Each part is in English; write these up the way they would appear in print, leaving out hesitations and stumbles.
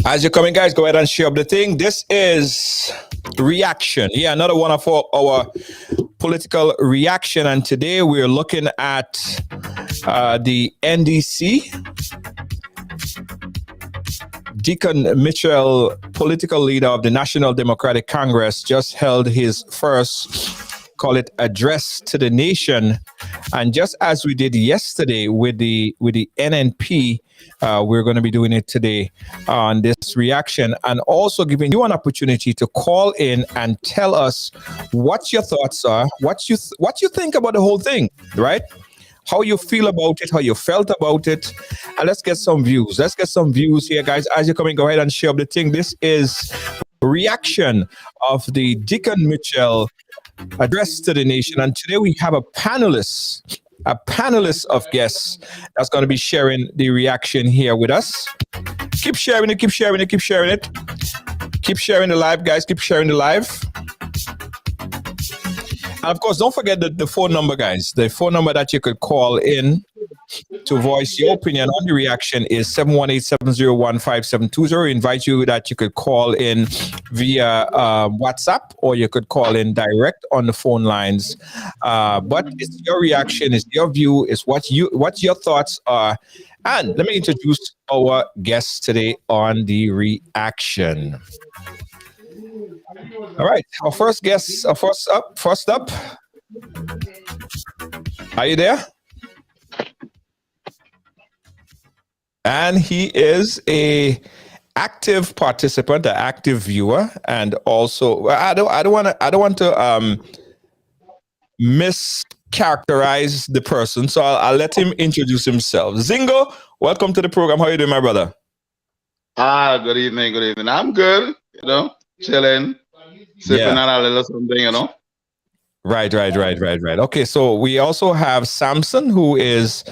As you're coming, guys, go ahead and share up the thing. This is reaction. Yeah, another one of our political reaction. And today we're looking at the NDC. DICKON Mitchell, political leader of the National Democratic Congress, just held his first, call it, address to the nation. And just as we did yesterday with the NNP, we're going to be doing it today on this reaction, and also giving you an opportunity to call in and tell us what your thoughts are, what you think about the whole thing, right? How you feel about it, how you felt about it. And let's get some views. Let's get some views here, guys. As you're coming, go ahead and share up the thing. This is reaction of the DICKON Mitchell address to the nation. And today we have a panelist of guests that's going to be sharing the reaction here with us. Keep sharing it, keep sharing it, keep sharing it. Keep sharing the live, guys. Keep sharing the live. And of course, don't forget the phone number, guys. The phone number that you could call in to voice your opinion on the reaction is 718-701-5720. We invite you that you could call in via WhatsApp, or you could call in direct on the phone lines. But it's your reaction, it's your view, it's what your thoughts are. And let me introduce our guests today on the reaction. All right, our first guest, first up. Are you there? And he is a active participant, an active viewer, and also I don't want to mischaracterize the person, so I'll let him introduce himself. Zingo, welcome to the program. How are you doing, my brother? Good evening. I'm good, chilling, sipping on a little something, Right. Okay, so we also have Samson, who is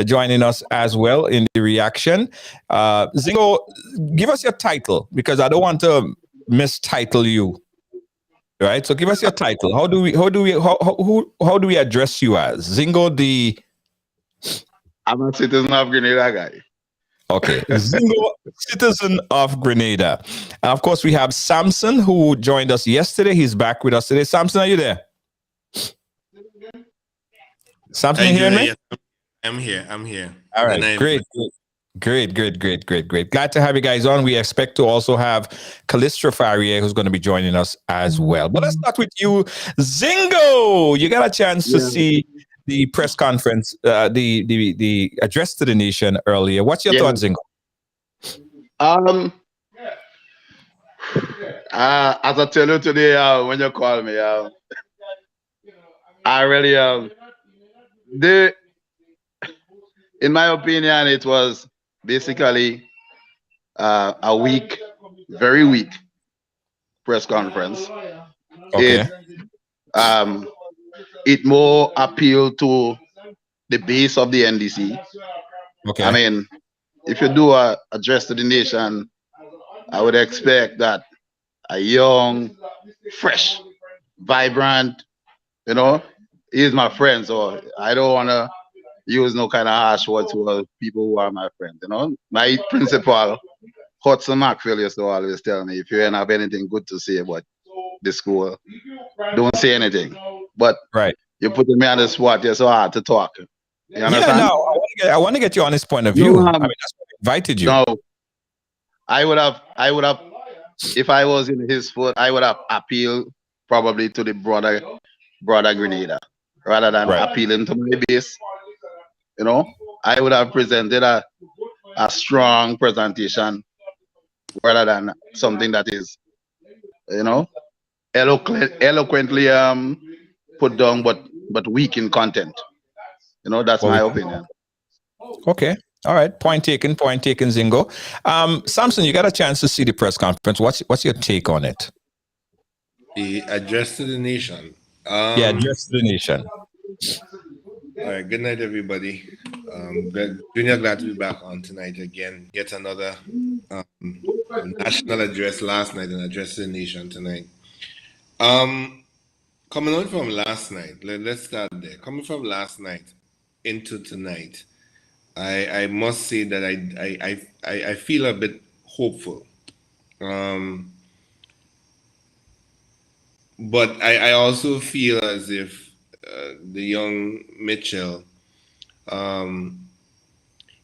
joining us as well in the reaction. Zingo, give us your title, because I don't want to mistitle you. Right, so give us your title. How do we address you as Zingo? I'm a citizen of Grenada, guy. Okay, Zingo, citizen of Grenada. And of course, we have Samson, who joined us yesterday. He's back with us today. Samson, are you there? Samson, you hear me? I'm here. All right, great. Glad to have you guys on. We expect to also have Callistra Faria, who's going to be joining us as well. But let's start with you, Zingo. You got a chance to see the press conference, the address to the nation earlier. What's your thoughts, Zingo? As I tell you today, when you call me, I really in my opinion, it was basically a very weak press conference. Okay. It more appealed to the base of the NDC. Okay. I mean, if you do a address to the nation, I would expect that a young, fresh, vibrant, he's my friend, so I don't want to use no kind of harsh words to people who are my friends. My principal, Hudson Macfield, used to always tell me, if you don't have anything good to say about the school, don't say anything. But you put me on the spot, you're so hard to talk. You understand? Yeah, no, I want to get your honest point of view. I mean, that's what I invited you. No, I would have, if I was in his foot, I would have appealed probably to the broader Grenada, rather than appealing to my base. I would have presented a strong presentation rather than something that is, eloquently put down, but weak in content. That's my opinion. Okay. All right. Point taken, Zingo. Samson, you got a chance to see the press conference. What's your take on it? The address to the nation. Address to the nation. All right. Good night, everybody. Junior, glad to be back on tonight again. Yet another national address last night and address to the nation tonight. Coming on from last night, let's start there. Coming from last night into tonight, I must say that I feel a bit hopeful. Um, but I also feel as if the young Mitchell, um,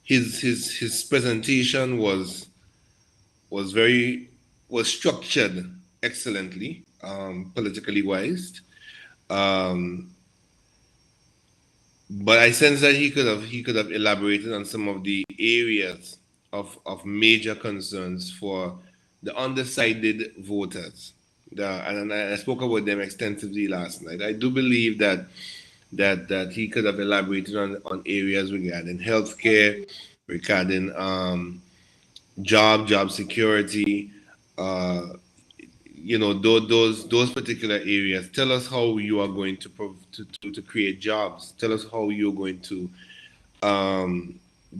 his presentation was very was structured excellently, politically wise. Um, but I sense that he could have elaborated on some of the areas of major concerns for the undecided voters. And I spoke about them extensively last night. I do believe that he could have elaborated on areas regarding healthcare, regarding job security, uh, those particular areas. Tell us how you are going to create jobs. Tell us how you're going to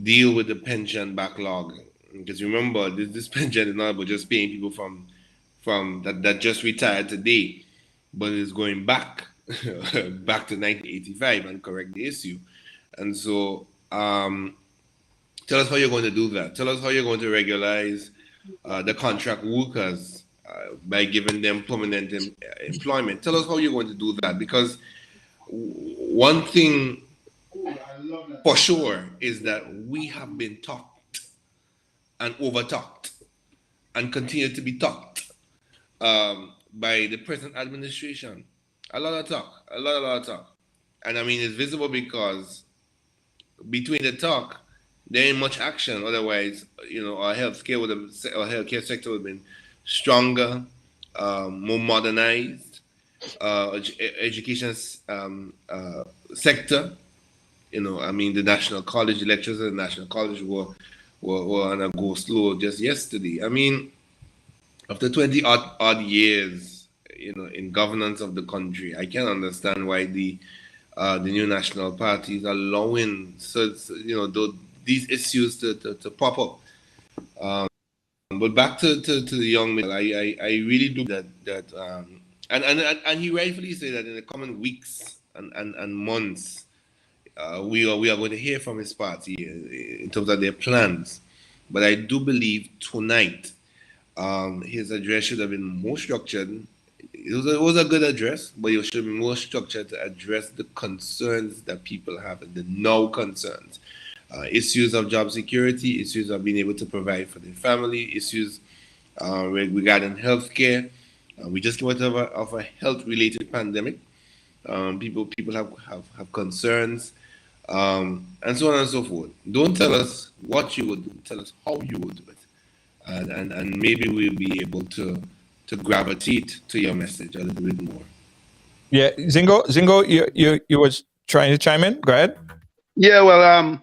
deal with the pension backlog. Because remember, this pension is not about just paying people from that just retired today, but it's going back back to 1985 and correct the issue. And so, tell us how you're going to do that. Tell us how you're going to regularize the contract workers by giving them permanent employment. Tell us how you're going to do that, because one thing for sure is that we have been talked and over talked and continue to be talked by the present administration. A lot of talk, a lot of talk. And I mean, it's visible because between the talk, there ain't much action. Otherwise, our healthcare sector would have been stronger, more modernized. Education sector, I mean, the national college lectures at the national college were on a go slow just yesterday. I mean, after 20 odd years, in governance of the country, I can understand why the new national party is allowing these issues to pop up. But back to the young man, I really do that and he rightfully said that in the coming weeks and months, we are going to hear from his party in terms of their plans. But I do believe tonight, his address should have been more structured. It was a good address, but it should be more structured to address the concerns that people have, the now concerns. Issues of job security, issues of being able to provide for their family, issues regarding healthcare. We just came out of a health-related pandemic. People have concerns, and so on and so forth. Don't tell us what you would do. Tell us how you would do it, and maybe we'll be able to gravitate to your message a little bit more. Yeah, Zingo, you was trying to chime in. Go ahead. Yeah, well,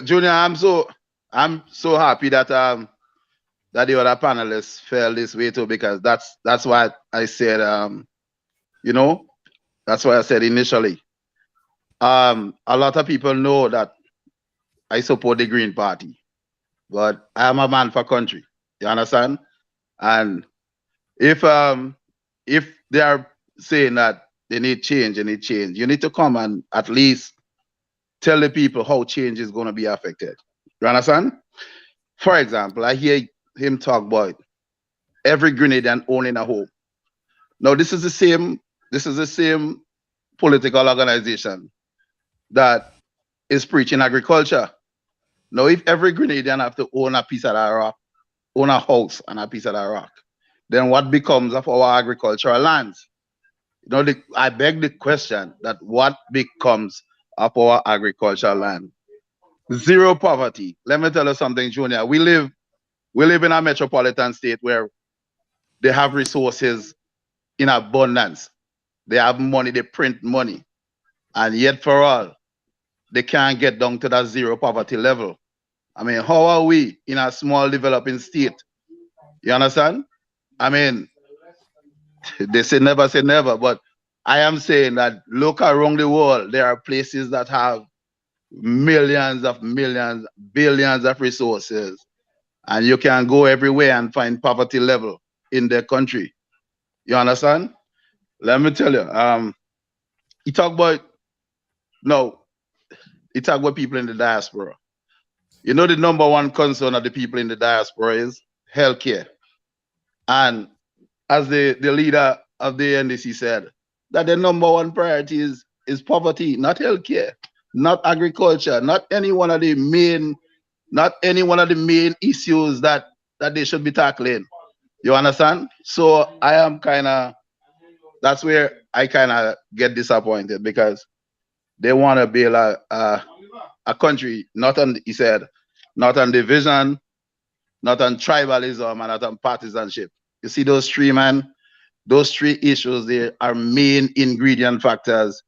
Junior, I'm so happy that that the other panelists felt this way too, because that's why I said that's why I said initially. A lot of people know that I support the Green Party, but I am a man for country. You understand? And if they are saying that they need change, you need to come and at least tell the people how change is going to be affected. You understand? For example, I hear him talk about every Grenadian owning a home. Now, this is the same political organization that is preaching agriculture. Now, if every Grenadian have to own a piece of that rock, own a house and a piece of that rock, then what becomes of our agricultural lands? I beg the question that what becomes of our agricultural land? Zero poverty. Let me tell you something, Junior. We live in a metropolitan state where they have resources in abundance. They have money, they print money. And yet for all, they can't get down to that zero poverty level. I mean, how are we in a small developing state? You understand? I mean, they say never, but I am saying that look around the world, there are places that have millions, billions of resources, and you can go everywhere and find poverty level in their country. You understand? Let me tell you, you talk about people in the diaspora. The number one concern of the people in the diaspora is healthcare. And as the leader of the NDC said, that the number one priority is poverty, not healthcare, not agriculture, not any one of the main issues that they should be tackling. You understand? So I am that's where I kind of get disappointed, because they want to build a country not on, he said, not on division, not on tribalism, and not on partisanship. You see those three, man? Those three issues, they are main ingredient factors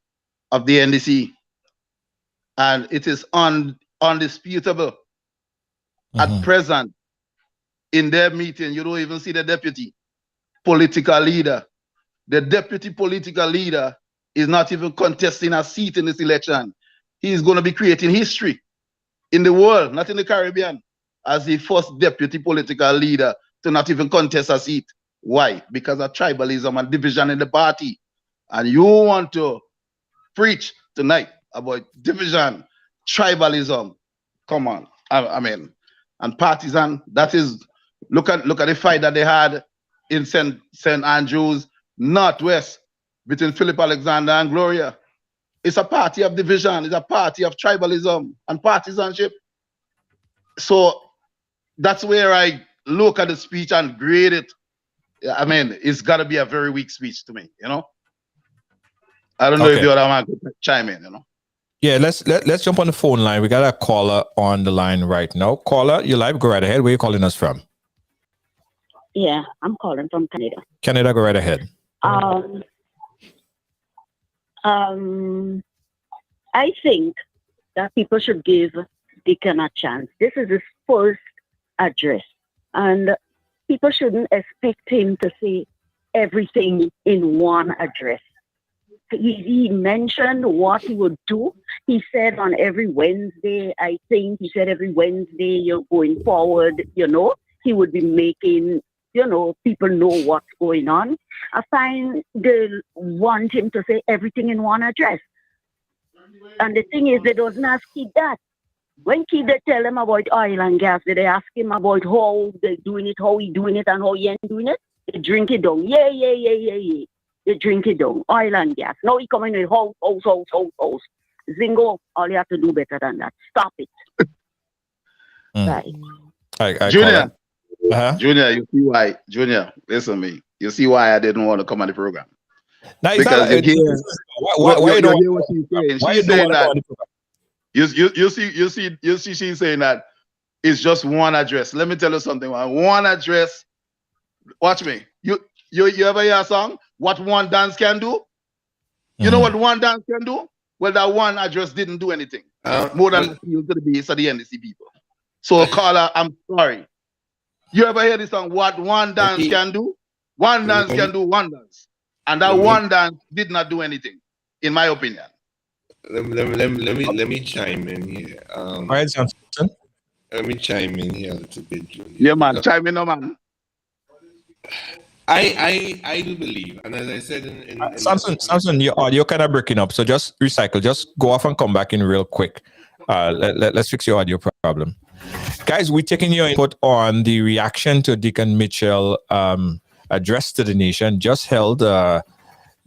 of the NDC. And it is undisputable. At present, in their meeting, you don't even see the deputy political leader. The deputy political leader is not even contesting a seat in this election. He's going to be creating history in the world, not in the Caribbean, as the first deputy political leader to not even contest a seat. Why? Because of tribalism and division in the party. And you want to preach tonight about division, tribalism. Come on. I mean, and partisan, that is, look at the fight that they had in St. Andrews, Northwest, between Philip Alexander and Gloria. It's a party of division. It's a party of tribalism and partisanship. So that's where I look at the speech and grade it. I mean, it's got to be a very weak speech to me, you know? I don't know if the other man could chime in, you know? Yeah, let's jump on the phone line. We got a caller on the line right now. Caller, you live, go right ahead. Where are you calling us from? Yeah, I'm calling from Canada. Canada, go right ahead. I think that people should give DICKON a chance. This is his first address, and people shouldn't expect him to say everything in one address. He mentioned what he would do. He said on every Wednesday, I think he said every Wednesday, you're going forward, you know, he would be making, you know, people know what's going on. I find they want him to say everything in one address. And the thing is, they don't ask Keith that. When Keith, they tell him about oil and gas, they ask him about how they're doing it, how he doing it, and how he ain't doing it. They drink it down. Yeah. They drink it down. Oil and gas. Now he coming with house. Zingo, all you have to do better than that. Stop it. Right. Junior, Junior, you see why? Junior, listen to me. You see why I didn't want to come on the program? Now, because you hear what she's saying. She's saying that. You see, she's saying that it's just one address. Let me tell you something. One address. Watch me. You ever hear a song? What one dance can do? You know what one dance can do? Well, that one address didn't do anything more than appeal to the base of the NDC people. So, caller, I'm sorry. You ever hear this song? What one dance can do? One dance can do wonders, and that one dance did not do anything, in my opinion. Let me chime in here. All right, Samson. Let me chime in here a little bit, Junior. Yeah, man. Chime in, no, man. I do believe, and as I said in Samson, your audio kind of breaking up, so just recycle. Just go off and come back in real quick. Let's fix your audio problem. Guys, we're taking your input on the reaction to DICKON Mitchell address to the nation, just held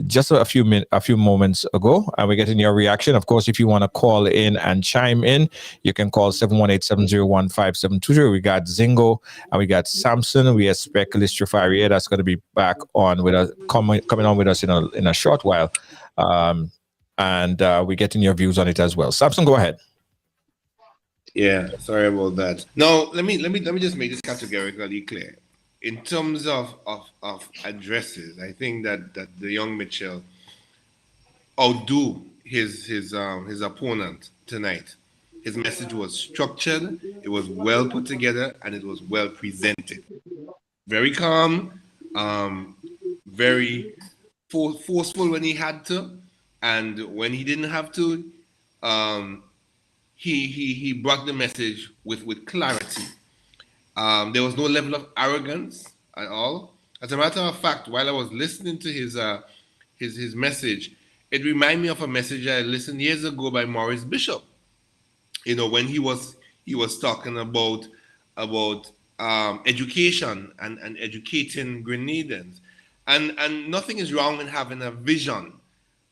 just a few moments ago, and we're getting your reaction. Of course, if you want to call in and chime in, you can call 718-701-5720. We got Zingo and we got Samson. We expect Lister Faria that's going to be back on with us, coming on with us in a short while, and we're getting your views on it as well. Samson, go ahead. Yeah, sorry about that. No, let me just make this categorically clear. In terms of addresses, I think that the young Mitchell outdo his opponent tonight. His message was structured, it was well put together, and it was well presented. Very calm, very forceful when he had to, and when he didn't have to, he brought the message with clarity. There was no level of arrogance at all. As a matter of fact, while I was listening to his message, it reminded me of a message I listened years ago by Maurice Bishop. You know, when he was talking about education and educating Grenadians. And nothing is wrong with having a vision,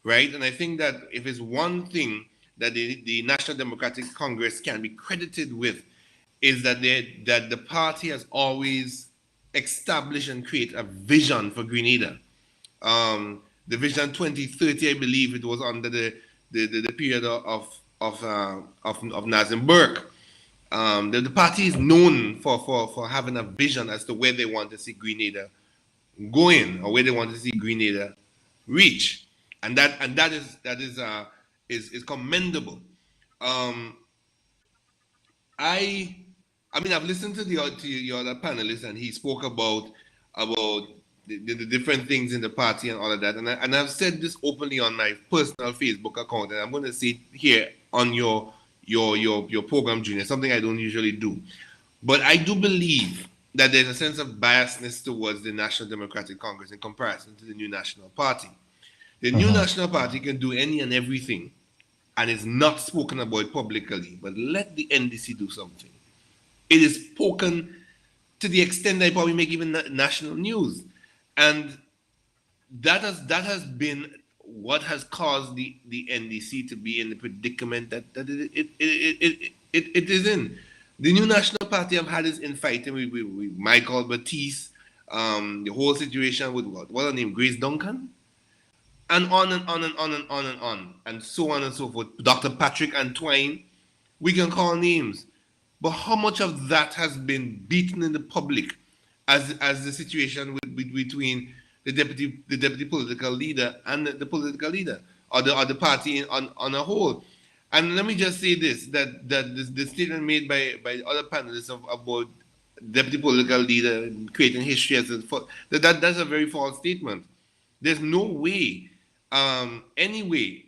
right? And I think that if it's one thing that the National Democratic Congress can be credited with, is that the party has always established and created a vision for Grenada. The Vision 2030, I believe it was under the period of Nazim Burke. The party is known for having a vision as to where they want to see Grenada going, or where they want to see Grenada reach, and that is commendable. I mean, I've listened to your other panelists, and he spoke about the different things in the party and all of that, and I've said this openly on my personal Facebook account, and I'm going to say it here on your program, Junior, something I don't usually do. But I do believe that there's a sense of biasness towards the National Democratic Congress in comparison to the New National Party. The New National Party can do any and everything, and is not spoken about publicly, but let the NDC do something. It is spoken to the extent that it probably make even national news. And that has been what has caused the NDC to be in the predicament that it is in. The New National Party have had its infighting with Michael Batiste, the whole situation with what's her name, Grace Duncan, and on and on and on and on and on, and so on and so forth. Dr. Patrick Antoine, we can call names. But how much of that has been beaten in the public as the situation between the deputy political leader and the political leader, or the party on a whole? And let me just say this, that the statement made by other panelists about deputy political leader creating history that's a very false statement. There's no way, any way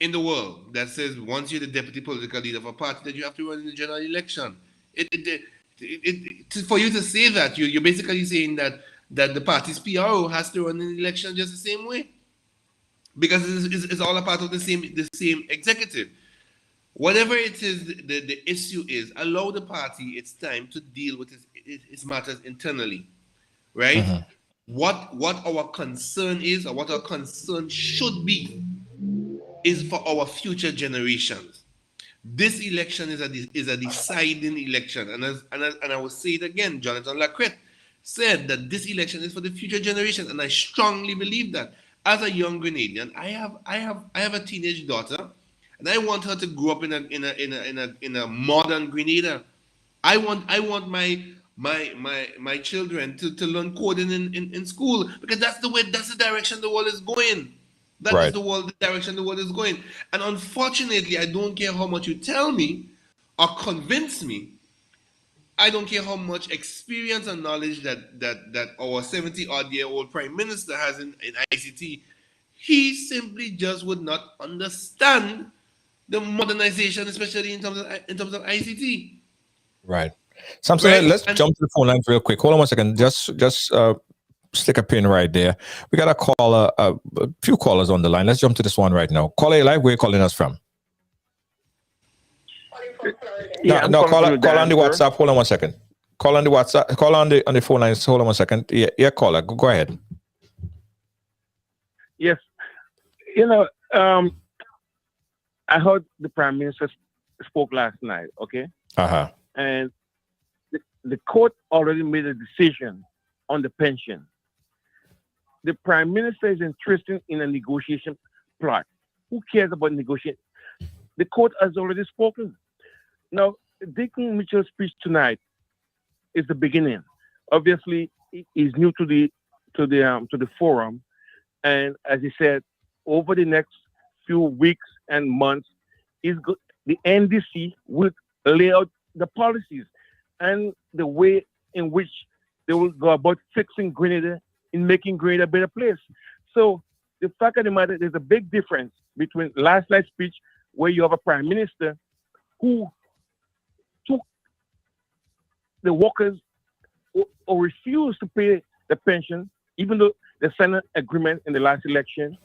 in the world that says once you're the deputy political leader of a party that you have to run in the general election. For you to say that, you're basically saying that the party's PRO has to run in the election just the same way, because it's all a part of the same executive. Whatever it is, the issue is, allow the party its time to deal with its matters internally, right? What our concern is, or what our concern should be, is for our future generations. This election is a deciding election, and I will say it again. Jonathan Lacrette said that this election is for the future generation, and I strongly believe that. As a young Grenadian, I have a teenage daughter, and I want her to grow up in a modern Grenada. I want my children to learn coding in school, because that's the direction the world is going. That is the direction the world is going. And unfortunately, I don't care how much you tell me or convince me. I don't care how much experience and knowledge that our 70-odd-year-old Prime Minister has in ICT. He simply just would not understand the modernization, especially in terms of ICT. Right. Something. Right? Let's jump to the phone lines real quick. Hold on one second. Just stick a pin right there. We got a few callers on the line. Let's jump to this one right now. Caller live. Where are you calling us from? Yeah, call on the WhatsApp. Hold on one second. Call on the WhatsApp. Call on the phone lines. Hold on one second. Yeah, caller. Go ahead. Yes, I heard the Prime Minister spoke last night. Okay. And the court already made a decision on the pension. The Prime Minister is interested in a negotiation plot. Who cares about negotiation? The court has already spoken. Now, Dickon Mitchell's speech tonight is the beginning. Obviously, he's new to the forum, and as he said, over the next few weeks and months, the NDC will lay out the policies and the way in which they will go about fixing Grenada, in making Grenada a better place. So the fact of the matter, there's a big difference between last night's speech, where you have a Prime Minister who took the workers or refused to pay the pension, even though they signed an agreement in the last election.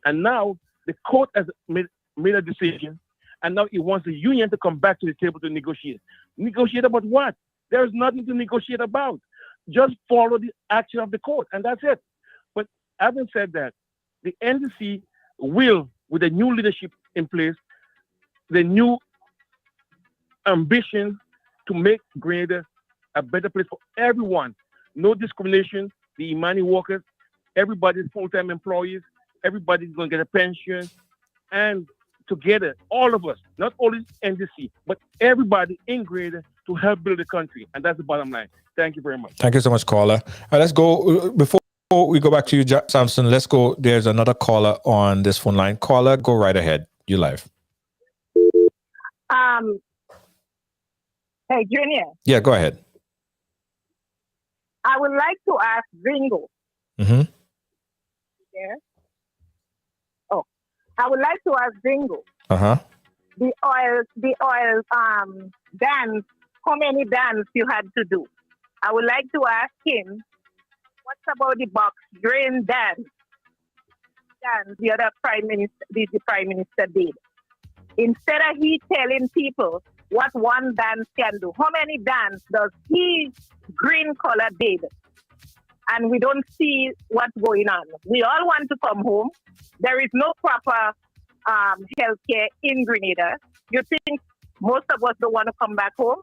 And now the court has made a decision, and now he wants the union to come back to the table to negotiate. Negotiate about what? There's nothing to negotiate about. Just follow the action of the court, and that's it. But having said that, the NDC will, with the new leadership in place, the new ambition to make Grenada a better place for everyone. No discrimination, the Imani workers, everybody's full-time employees, everybody's going to get a pension, and together, all of us, not only NDC, but everybody in Grenada to help build the country. And that's the bottom line. Thank you very much. Thank you so much, caller. Let's go, before we go back to you, Samson, let's go. There's another caller on this phone line. Caller, go right ahead. You live. Hey, Junior. Yeah, go ahead. I would like to ask Zingo. Mm-hmm. Yeah. Oh, I would like to ask Zingo. Uh-huh. The oil dance, how many dance you had to do? I would like to ask him, what's about the box drain dance? The other prime minister, the prime minister did. Instead of he telling people what one dance can do, how many dance does he green color did? And we don't see what's going on. We all want to come home. There is no proper healthcare in Grenada. You think most of us don't want to come back home?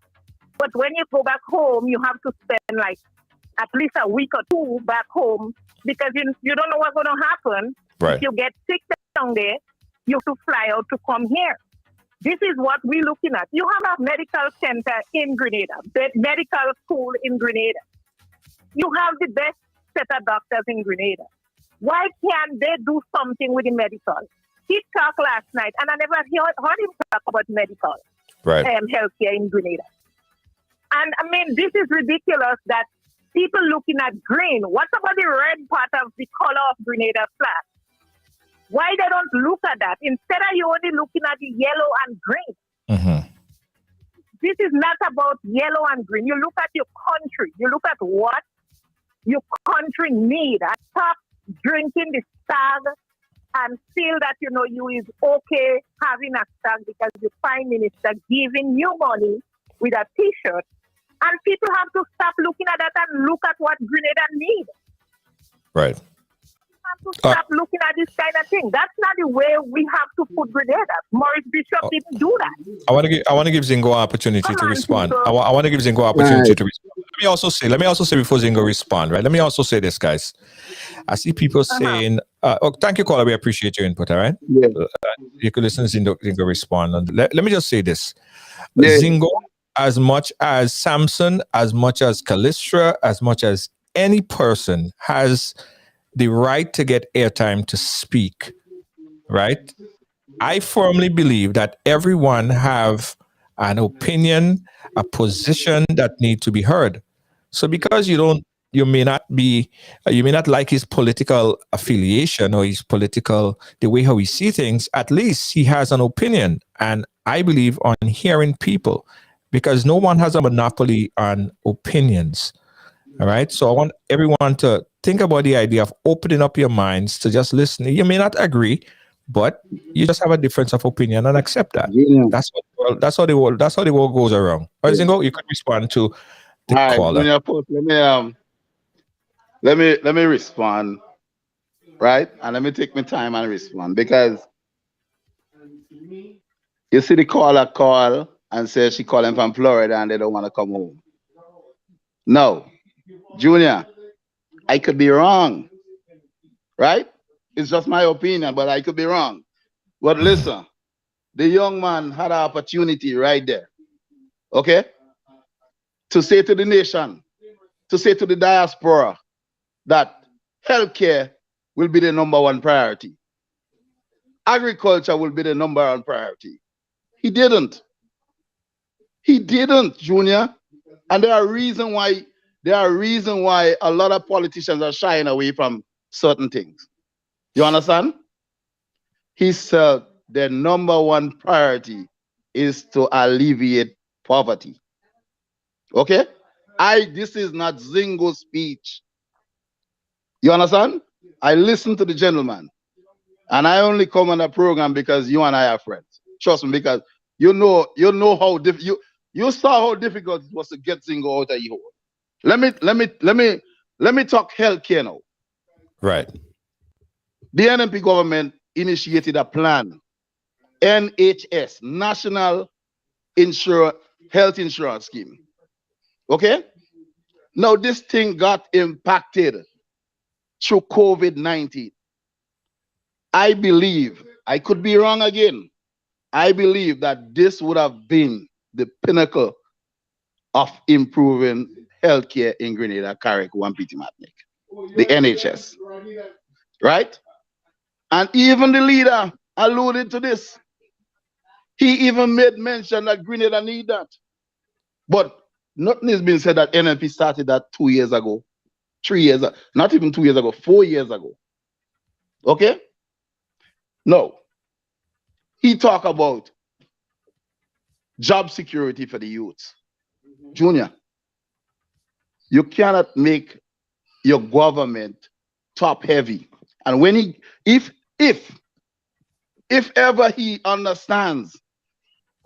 But when you go back home, you have to spend like at least a week or two back home because you don't know what's going to happen. Right. If you get sick down there, you have to fly out to come here. This is what we're looking at. You have a medical center in Grenada, medical school in Grenada. You have the best set of doctors in Grenada. Why can't they do something with the medical? He talked last night, and I never heard him talk about medical healthcare in Grenada. And I mean, this is ridiculous that people looking at green. What about the red part of the color of Grenada flag? Why they don't look at that? Instead of you only looking at the yellow and green. Mm-hmm. This is not about yellow and green. You look at your country. You look at what your country need. I stop drinking the stag and feel that, you is okay having a stag because the prime minister giving you money with a T-shirt. And people have to stop looking at that and look at what Grenada need. Right. To stop looking at this kind of thing. That's not the way we have to put Grenada. Maurice Bishop didn't do that. I want to give Zingo an opportunity to respond. I want to give Zingo an opportunity to respond. Let me also say before Zingo respond, right? Let me also say this, guys. I see people saying, thank you, caller. We appreciate your input, all right? Yeah. You could listen to Zingo respond. And let me just say this. Yeah. Zingo, as much as Samson, as much as Callistra, as much as any person has the right to get airtime to speak, right? I firmly believe that everyone have an opinion, a position that need to be heard. So because you may not like his political affiliation or his political, the way how he see things, at least he has an opinion. And I believe on hearing people because no one has a monopoly on opinions. All right. So I want everyone to think about the idea of opening up your minds to just listen. You may not agree, but you just have a difference of opinion and accept that. Yeah. That's how the world goes around. All right, Zingo, you can respond to the caller. Let me respond, right? And let me take my time and respond because you see the caller call and say she calling from Florida and they don't want to come home. No. Junior, I could be wrong, right? It's just my opinion, but I could be wrong. But listen, the young man had an opportunity right there, okay? To say to the nation, to say to the diaspora that healthcare will be the #1 priority. Agriculture will be the #1 priority. He didn't. He didn't, Junior. And there are reasons why a lot of politicians are shying away from certain things. You understand? He said the #1 priority is to alleviate poverty. Okay? This is not Zingo's speech. You understand? I listen to the gentleman. And I only come on the program because you and I are friends. Trust me, because you know how You saw how difficult it was to get Zingo out of your hole. Let me talk healthcare now. Right. The NMP government initiated a plan, NHS, National Health Insurance Scheme. Okay? Now this thing got impacted through COVID-19. I believe, I could be wrong again, I believe that this would have been the pinnacle of improving healthcare in Grenada, Carriacou, and Petit Martinique, the NHS. Right? And even the leader alluded to this. He even made mention that Grenada need that. But nothing has been said that NLP started that 2 years ago, 3 years, not even 2 years ago, 4 years ago. Okay? No. He talk about job security for the youth. Junior, you cannot make your government top heavy. And when he, if ever he understands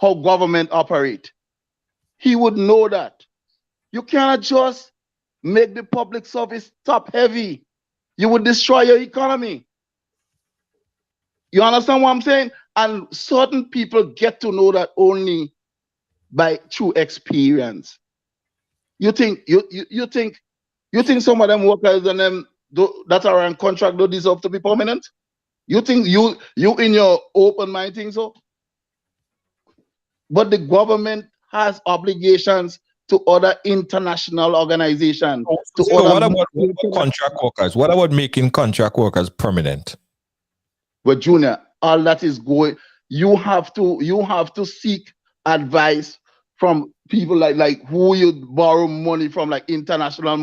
how government operate, he would know that you cannot just make the public service top heavy. You would destroy your economy. You understand what I'm saying? And certain people get to know that only by true experience. You think some of them workers and them that are on contract don't deserve to be permanent? You think you in your open mind think so? But the government has obligations to other international organizations. What about contract workers? What about making contract workers permanent? But Junior, all that is going. You have to seek advice from people like who you borrow money from, like International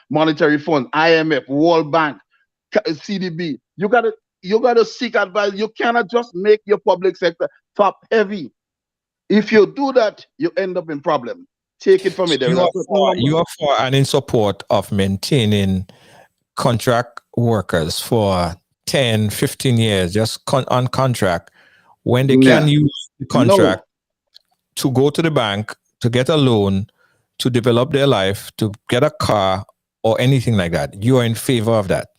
Monetary Fund, IMF, World Bank, CDB. You gotta seek advice. You cannot just make your public sector top heavy. If you do that, you end up in problem. Take it from me. You are for and in support of maintaining contract workers for 10, 15 years, just on contract, when they can use the contract to go to the bank, to get a loan, to develop their life, to get a car or anything like that. You are in favor of that?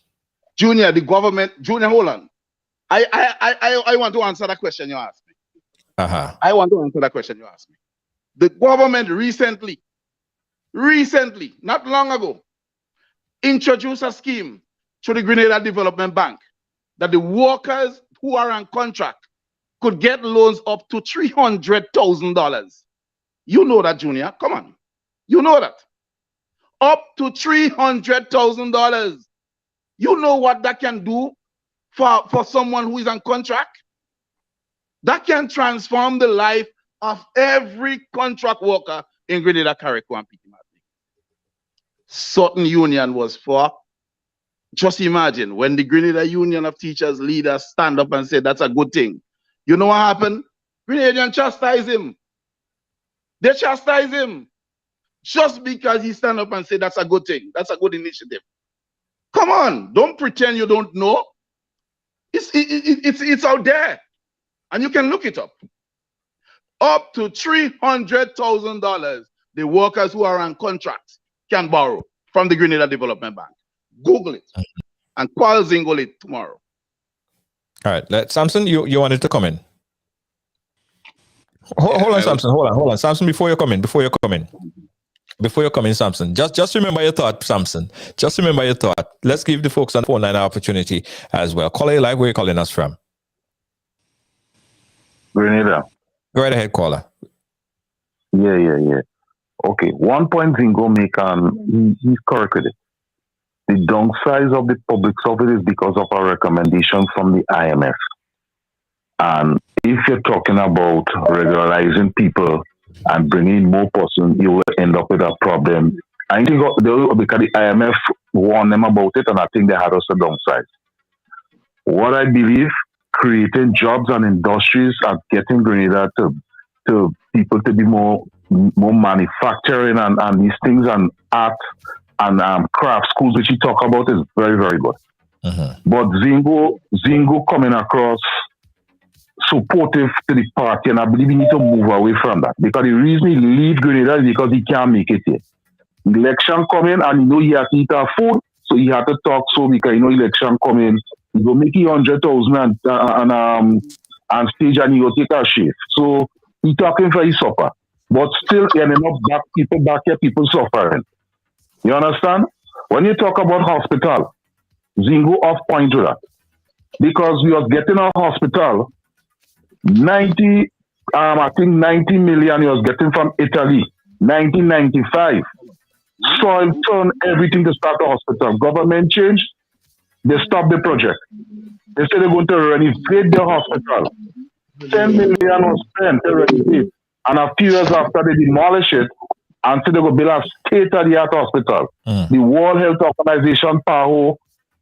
Junior, the government, Junior, hold on. I want to answer that question you asked me. I want to answer that question you asked me. The government recently, not long ago, introduced a scheme to the Grenada Development Bank that the workers who are on contract could get loans up to $300,000. You know that, Junior. Come on. You know that. Up to $300,000. You know what that can do for someone who is on contract? That can transform the life of every contract worker in Grenada, Carriacou, and Petit Martinique. Certain union was for. Just imagine when the Grenada Union of Teachers leaders stand up and say that's a good thing. You know what happened? Grenadians chastise him. They chastise him just because he stand up and say that's a good thing. That's a good initiative. Come on, don't pretend you don't know. It's out there, and you can look it up. Up to $300,000, the workers who are on contracts can borrow from the Grenada Development Bank. Google it and call Zingo it tomorrow. All right, Samson, you wanted to come in. Hold on, Samson. Hold on, Samson. Before you come in, Samson. Just remember your thought, Samson. Just remember your thought. Let's give the folks on the phone line an opportunity as well. Caller, like where you calling us from? Grenada. Go right ahead, caller. Yeah. Okay, 1 point Zingo make he's correct with it. The downside of the public service is because of our recommendation from the IMF. And if you're talking about regularizing people and bringing more persons, you will end up with a problem. I think because the IMF warned them about it, and I think they had also downside. What I believe, creating jobs and industries and getting Grenada to people to be more manufacturing and these things and art and craft schools, which you talk about, is very, very good. But Zingo coming across supportive to the party, and I believe he need to move away from that. Because the reason he leave Grenada is because he can't make it here. Election coming, and he know he has to eat our food, so he had to talk so because you know election coming, he go make it 100,000 and stage and he go take a shift. So he talking for his supper. But still ending up back here, people suffering. You understand? When you talk about hospital, Zingo off point to that. Because we was getting our hospital 90 million he was getting from Italy, 1995. Soil turned everything to start the hospital. Government changed, they stopped the project. They said they're going to renovate the hospital. 10 million was spent to renovate. And a few years after they demolish it, and so they go build a state-of-the-art hospital. The World Health Organization, PAHO,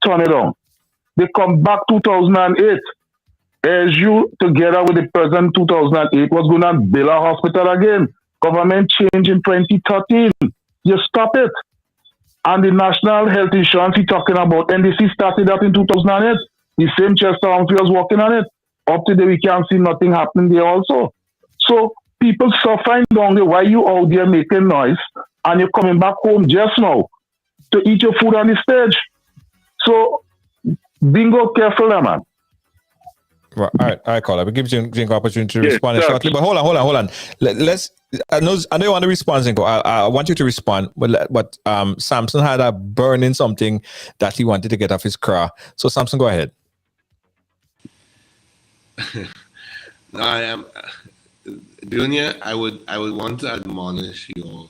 turn it on. They come back 2008. As you, together with the president 2008, was going to build a hospital again. Government change in 2013. You stop it. And the National Health Insurance he's talking about, NDC started that in 2008. The same Chester Humphrey was working on it. Up to today, we can't see nothing happening there also. So people suffering down there. Why you out there making noise and you're coming back home just now to eat your food on the stage? So bingo, careful, man. Right, all right, caller. We'll give Zingo opportunity to respond shortly. But hold on. Let's. I know you want to respond, Zingo. I want you to respond. But Samson had a burning something that he wanted to get off his car. So Samson, go ahead. No, I am. Junior, I would want to admonish your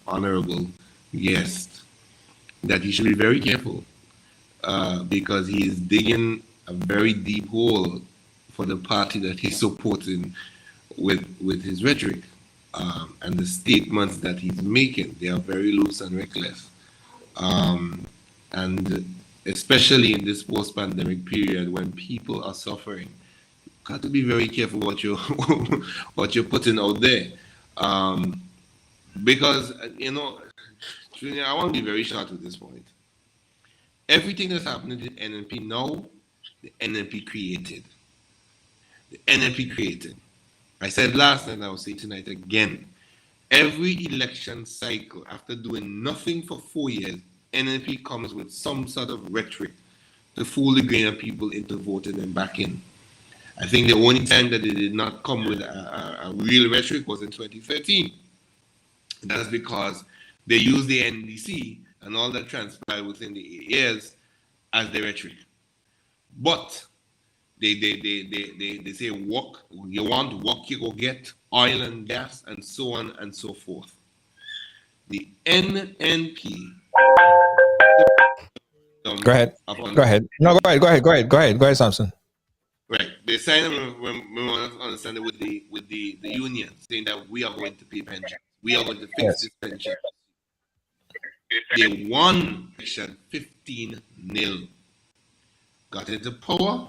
honorable guest that he should be very careful because he is digging a very deep hole for the party that he's supporting with his rhetoric and the statements that he's making. They are very loose and reckless, and especially in this post-pandemic period when people are suffering. Got to be very careful what you're putting out there, because you know, Junior, I want to be very short with this point. Everything that's happening to the NNP now, the NNP created. The NNP created. I said last night, I will say tonight again. Every election cycle, after doing nothing for 4 years, NNP comes with some sort of rhetoric to fool the grain of people into voting them back in. I think the only time that they did not come with a real rhetoric was in 2013. That's because they used the NDC and all that transpired within the years as the rhetoric. But they say work, you want work, you go get oil and gas and so on and so forth. The NNP. Go ahead. No, go ahead, Samson. Right. They signed a memorandum of understanding with the union, saying that we are going to pay pensions. We are going to fix this pension. They won election 15-0. Got into power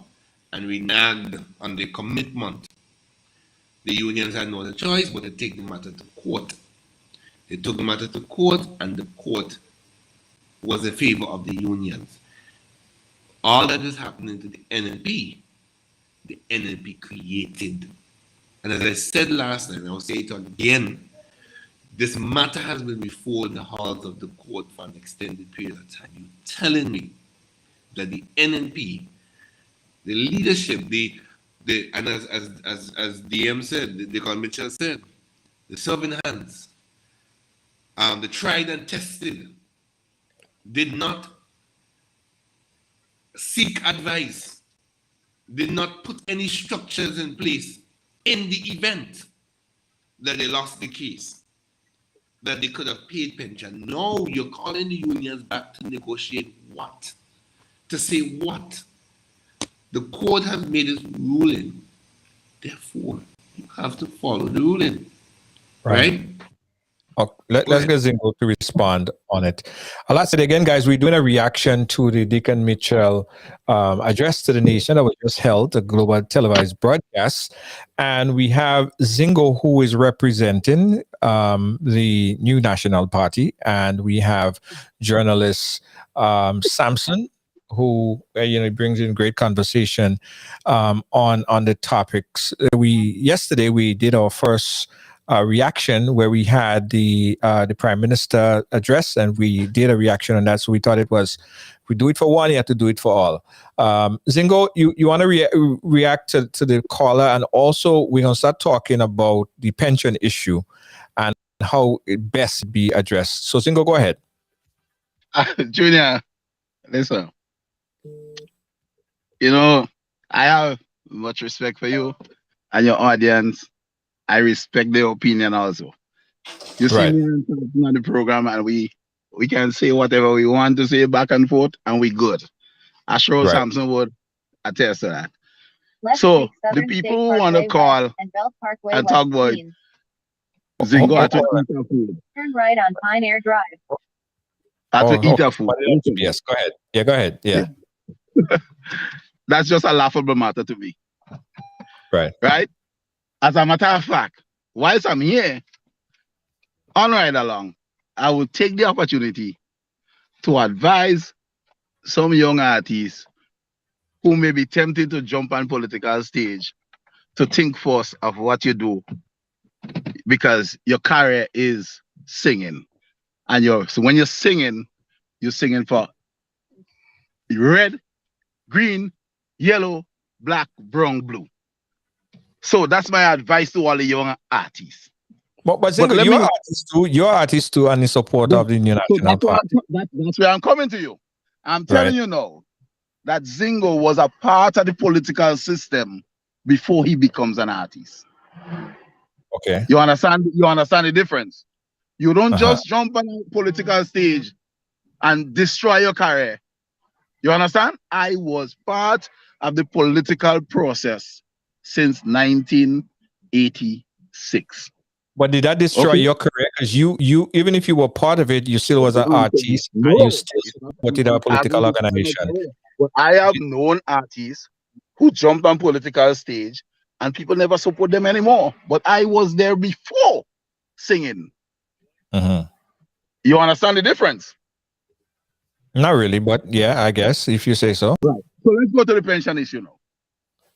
and reneged on the commitment. The unions had no other choice but to take the matter to court. They took the matter to court and the court was in favor of the unions. All that is happening to the NNP created. And as I said last night, I will say it again, this matter has been before the halls of the court for an extended period of time. You're telling me that the NNP, the leadership, and as DM said, DICKON Mitchell said, the serving hands, the tried and tested, did not seek advice, did not put any structures in place in the event that they lost the case, that they could have paid pension. No, you're calling the unions back to negotiate what? To say what? The court has made its ruling. Therefore, you have to follow the ruling. Right? Okay, let's get Zingo to respond on it. I'll say it again, guys. We're doing a reaction to the DICKON Mitchell address to the nation that was just held, a global televised broadcast. And we have Zingo, who is representing the New National Party. And we have journalist Samson, who brings in great conversation on the topics. Yesterday we did our first reaction where we had the Prime Minister address, and we did a reaction on that. So we thought if we do it for one, you have to do it for all. Zingo, you want to react to the caller, and also we're going to start talking about the pension issue and how it best be addressed. So Zingo, go ahead. Junior, listen. I have much respect for you and your audience. I respect their opinion also. You see me on the program, and we can say whatever we want to say back and forth, and we good. Ashro Sampson would attest to that. So the people who want to call and talk about Zingo at eat food. Turn right on Pioneer Drive. Eat food. Yes, go ahead. Yeah, go ahead. Yeah. That's just a laughable matter to me. Right. As a matter of fact, whilst I'm here, on Ride Along, I will take the opportunity to advise some young artists who may be tempted to jump on political stage to think first of what you do, because your career is singing. And so when you're singing for red, green, yellow, black, brown, blue. So that's my advice to all the young artists. But you're artist too, and in support of the New National Party. That's where I'm coming to you. I'm telling you now that Zingo was a part of the political system before he becomes an artist. Okay. You understand the difference? You don't just jump on a political stage and destroy your career. You understand? I was part of the political process since 1986. But did that destroy your career? Because you even if you were part of it, you still was an artist, and you still supported our political organization. But I have known artists who jumped on political stage and people never support them anymore. But I was there before singing. You understand the difference? Not really, but yeah, I guess if you say so. Right. So let's go to the pension issue now.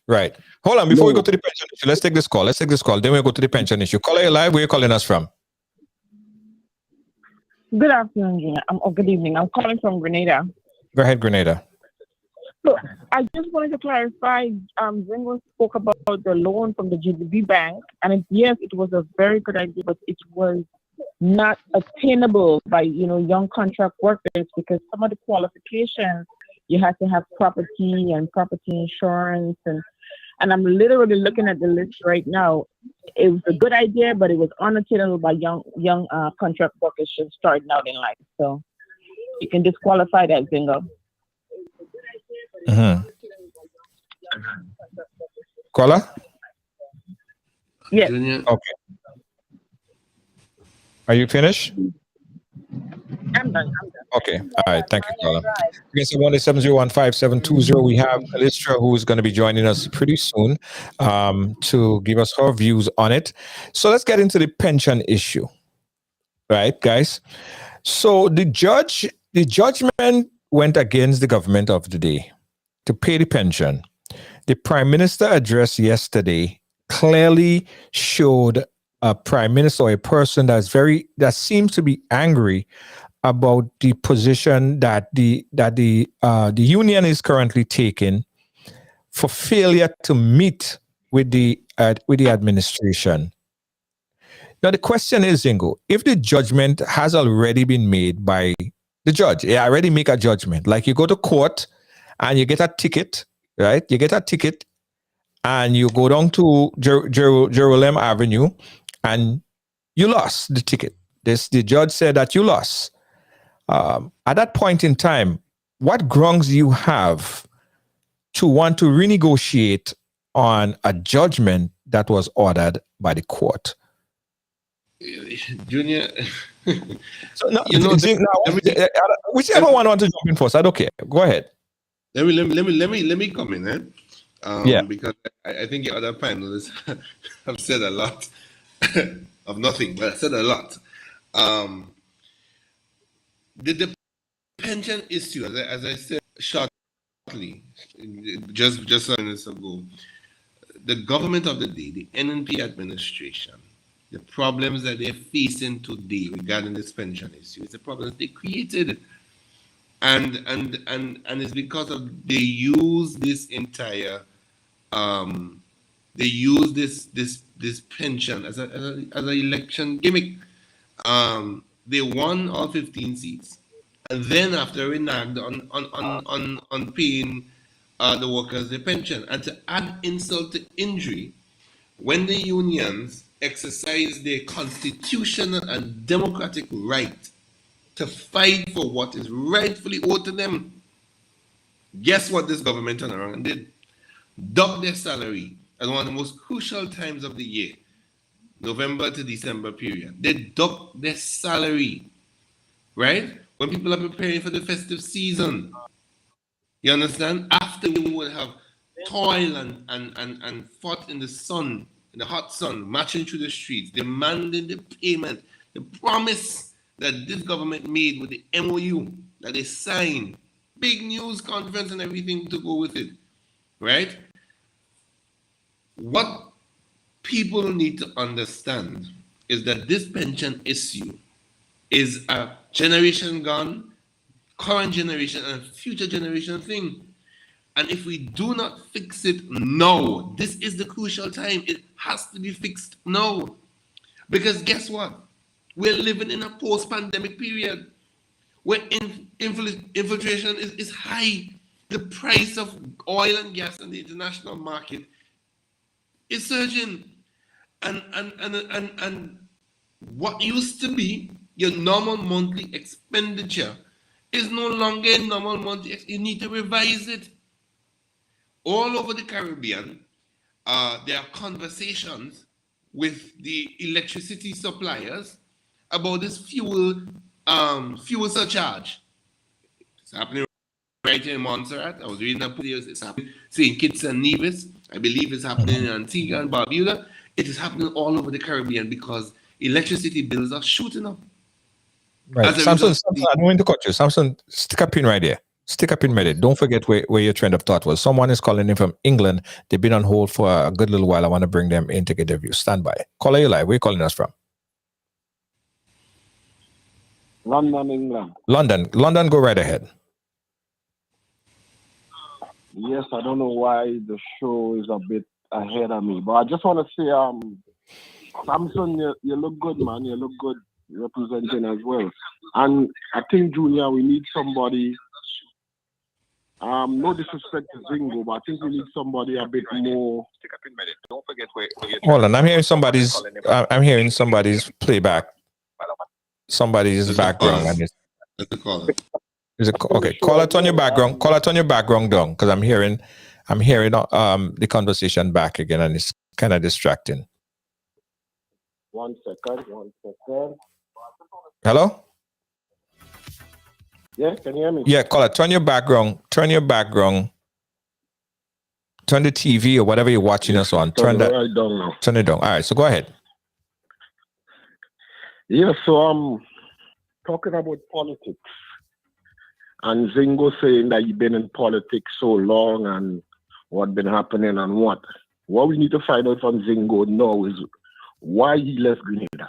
Right. Hold on. Before we go to the pension issue, let's take this call. Then we'll go to the pension issue. Caller, you live. Where are you calling us from? Good afternoon, Junior. Good evening. I'm calling from Grenada. Go ahead, Grenada. So I just wanted to clarify. Zingo spoke about the loan from the GDB Bank, and yes, it was a very good idea, but it was not attainable by young contract workers, because some of the qualifications you have to have property and property insurance, and I'm literally looking at the list right now. It was a good idea, but it was unattainable by young contract workers just starting out in life. So you can disqualify that, Zingo. Caller? Yes. Okay. Are you finished? I'm done. Okay. All right. Thank you, caller. Okay, so 1-870-15720. We have Alistra, who is going to be joining us pretty soon to give us her views on it. So let's get into the pension issue. Right, guys? So the judgment went against the government of the day to pay the pension. The Prime Minister address yesterday clearly showed a prime minister or a person that seems to be angry about the position that the union is currently taking for failure to meet with the administration. Now the question is, Zingo, if the judgment has already been made by the judge, already make a judgment. Like you go to court and you get a ticket, right? You get a ticket and you go down to Jerusalem Avenue and you lost the ticket. The judge said that you lost. At that point in time, what grounds do you have to want to renegotiate on a judgment that was ordered by the court? Junior, so whichever one wants to jump in first, I don't care. Go ahead. Let me come in, because I think the other panelists have said a lot of nothing, but I said a lot. The pension issue, as I said, short shortly, just a minute ago, the government of the day, the NNP administration, the problems that they're facing today regarding this pension issue, it's a problem that they created. And it's because of they use this entire they use this pension as an election gimmick. They won all 15 seats, and then after reneged on paying the workers their pension, and to add insult to injury, when the unions exercise their constitutional and democratic right to fight for what is rightfully owed to them, guess what this government turned around and did? Duck their salary at one of the most crucial times of the year, November to December period. They duck their salary, right? When people are preparing for the festive season. You understand? After we would have toil and fought in the sun, in the hot sun, marching through the streets, demanding the payment, the promise that this government made with the MOU that they signed, big news conference and everything to go with it, right? What people need to understand is that this pension issue is a generation gone, current generation and future generation thing. And if we do not fix it now, this is the crucial time. It has to be fixed now. Because guess what? We're living in a post-pandemic period where inflation is high. The price of oil and gas in the international market is surging. And what used to be your normal monthly expenditure is no longer a normal monthly. You need to revise it. All over the Caribbean, there are conversations with the electricity suppliers about this fuel surcharge. It's happening right here in Montserrat. I was reading up videos. It's happening in Kitts and Nevis. I believe it's happening in Antigua and Barbuda. It is happening all over the Caribbean because electricity bills are shooting up. Right. Samson, I don't mean to cut you. Samson, stick a pin right there. Stick a pin right there. Don't forget where your trend of thought was. Someone is calling in from England. They've been on hold for a good little while. I want to bring them in to get their view. Stand by. Caller, you live. Where are you calling us from? London, England. London, go right ahead. Yes, I don't know why the show is a bit ahead of me, but I just want to say, Samson, you look good, man. You look good representing as well. And I think, Junior, we need somebody, no disrespect to Zingo, but I think we need somebody a bit more. Don't forget where hold on, I'm hearing somebody's playback. Somebody's background. And is it okay? Call it on your background. Call it on your background down, because I'm hearing the conversation back again, and it's kind of distracting. One second. Hello? Yeah, can you hear me? Yeah, call it. Turn your background. Turn the TV or whatever you're watching us on. Turn that right down now. Turn it down. All right, so go ahead. Yeah, so I'm talking about politics. And Zingo saying that you've been in politics so long and what been happening and what. What we need to find out from Zingo now is why he left Grenada.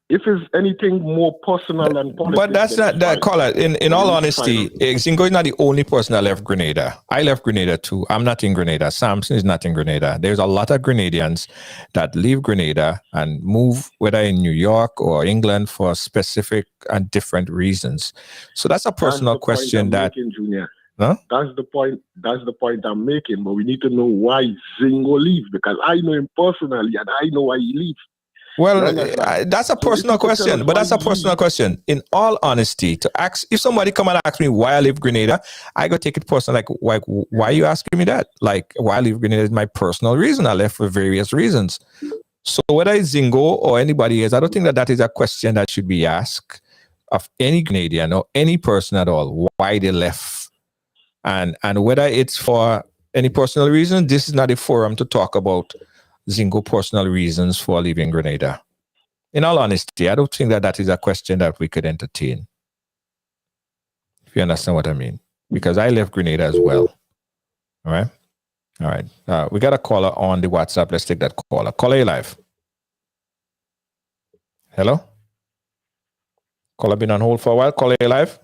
If it's anything more personal than politics. But that's not that, caller. In all honesty, Zingo is not the only person that left Grenada. I left Grenada too. I'm not in Grenada. Samson is not in Grenada. There's a lot of Grenadians that leave Grenada and move, whether in New York or England, for specific and different reasons. So that's a personal question that. Huh? That's the point. That's the point I'm making. But we need to know why Zingo leaves, because I know him personally and I know why he leaves. Well, that's a personal question, but that's a personal question. In all honesty, to ask, if somebody come and ask me why I leave Grenada, I go take it personal. Like, why are you asking me that? Like, why I leave Grenada is my personal reason. I left for various reasons. So whether it's Zingo or anybody else, I don't think that is a question that should be asked of any Canadian or any person at all, why they left. And whether it's for any personal reason, this is not a forum to talk about Zingo personal reasons for leaving Grenada. In all honesty, I don't think that is a question that we could entertain. If you understand what I mean. because I left Grenada as well. All right. All right. We got a caller on the WhatsApp. Let's take that caller. Caller, you live. Hello? Caller been on hold for a while. Caller, you live?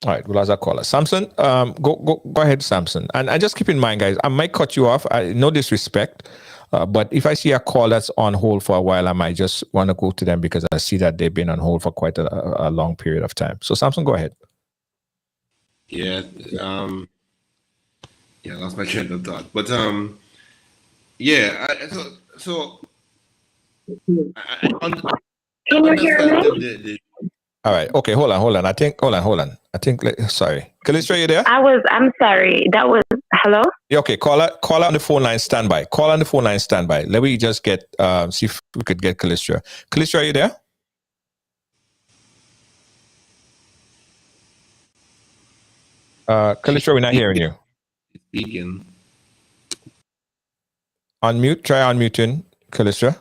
All right, we'll ask that caller. Samson, go ahead, Samson. And just keep in mind, guys, I might cut you off. No disrespect, but if I see a call that's on hold for a while, I might just want to go to them because I see that they've been on hold for quite a long period of time. So, Samson, go ahead. Yeah, I lost my train of thought. But yeah, Can you hear me? All right. Okay. Hold on. I think. Sorry. Kalistra, you there? I'm sorry. That was. Hello? Yeah. Okay. Call on the phone line standby. Call on the phone line standby. Let me just get see if we could get Kalistra. Kalistra, are you there? Kalistra, we're not hearing you. Speaking. Unmute. Try unmuting, Kalistra.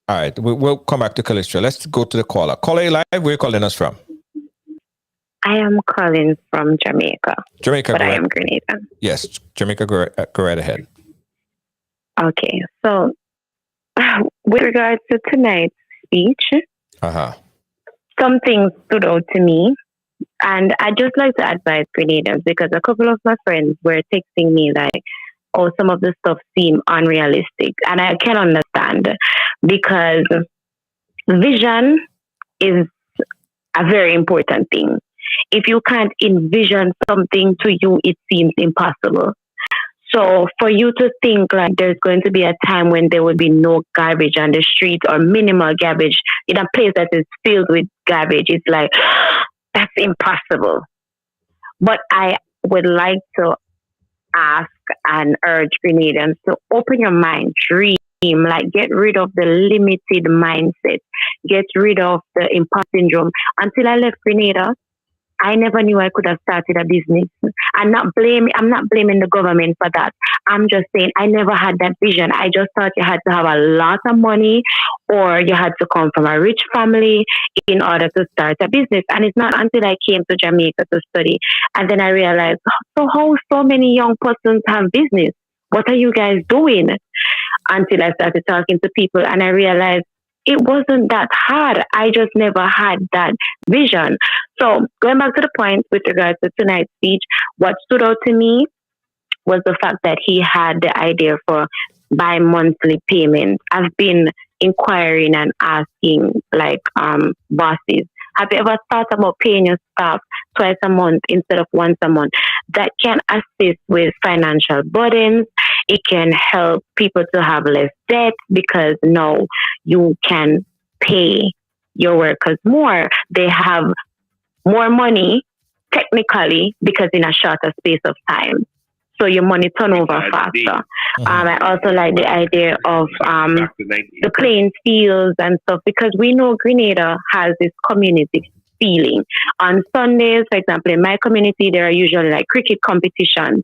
All right, we'll come back to Kalistra. Let's go to the caller. Caller, live. Where are you calling us from? I am calling from Jamaica. Jamaica, but I am Grenada. Yes, Jamaica. Go right ahead. Okay, so with regards to tonight's speech, some things stood out to me, and I'd just like to advise Grenadians because a couple of my friends were texting me like, "Oh, some of the stuff seem unrealistic," and I can understand. Because vision is a very important thing. If you can't envision something, to you, it seems impossible. So for you to think like there's going to be a time when there will be no garbage on the street or minimal garbage in a place that is filled with garbage, it's like, that's impossible. But I would like to ask and urge Grenadians to open your mind, dream. Like, get rid of the limited mindset, get rid of the imposter syndrome. Until I left Grenada, I never knew I could have started a business. I'm not blaming the government for that. I'm just saying I never had that vision. I just thought you had to have a lot of money or you had to come from a rich family in order to start a business. And it's not until I came to Jamaica to study and then I realized, so how so many young persons have business? What are you guys doing? Until I started talking to people and I realized it wasn't that hard. I just never had that vision. So going back to the point with regards to tonight's speech, what stood out to me was the fact that he had the idea for bi-monthly payments. I've been inquiring and asking bosses, have you ever thought about paying your staff twice a month instead of once a month? That can assist with financial burdens. It can help people to have less debt because now you can pay your workers more. They have more money technically because in a shorter space of time. So your money turnover faster. I also like the idea of the playing fields and stuff because we know Grenada has this community feeling. On Sundays, for example, in my community, there are usually like cricket competitions.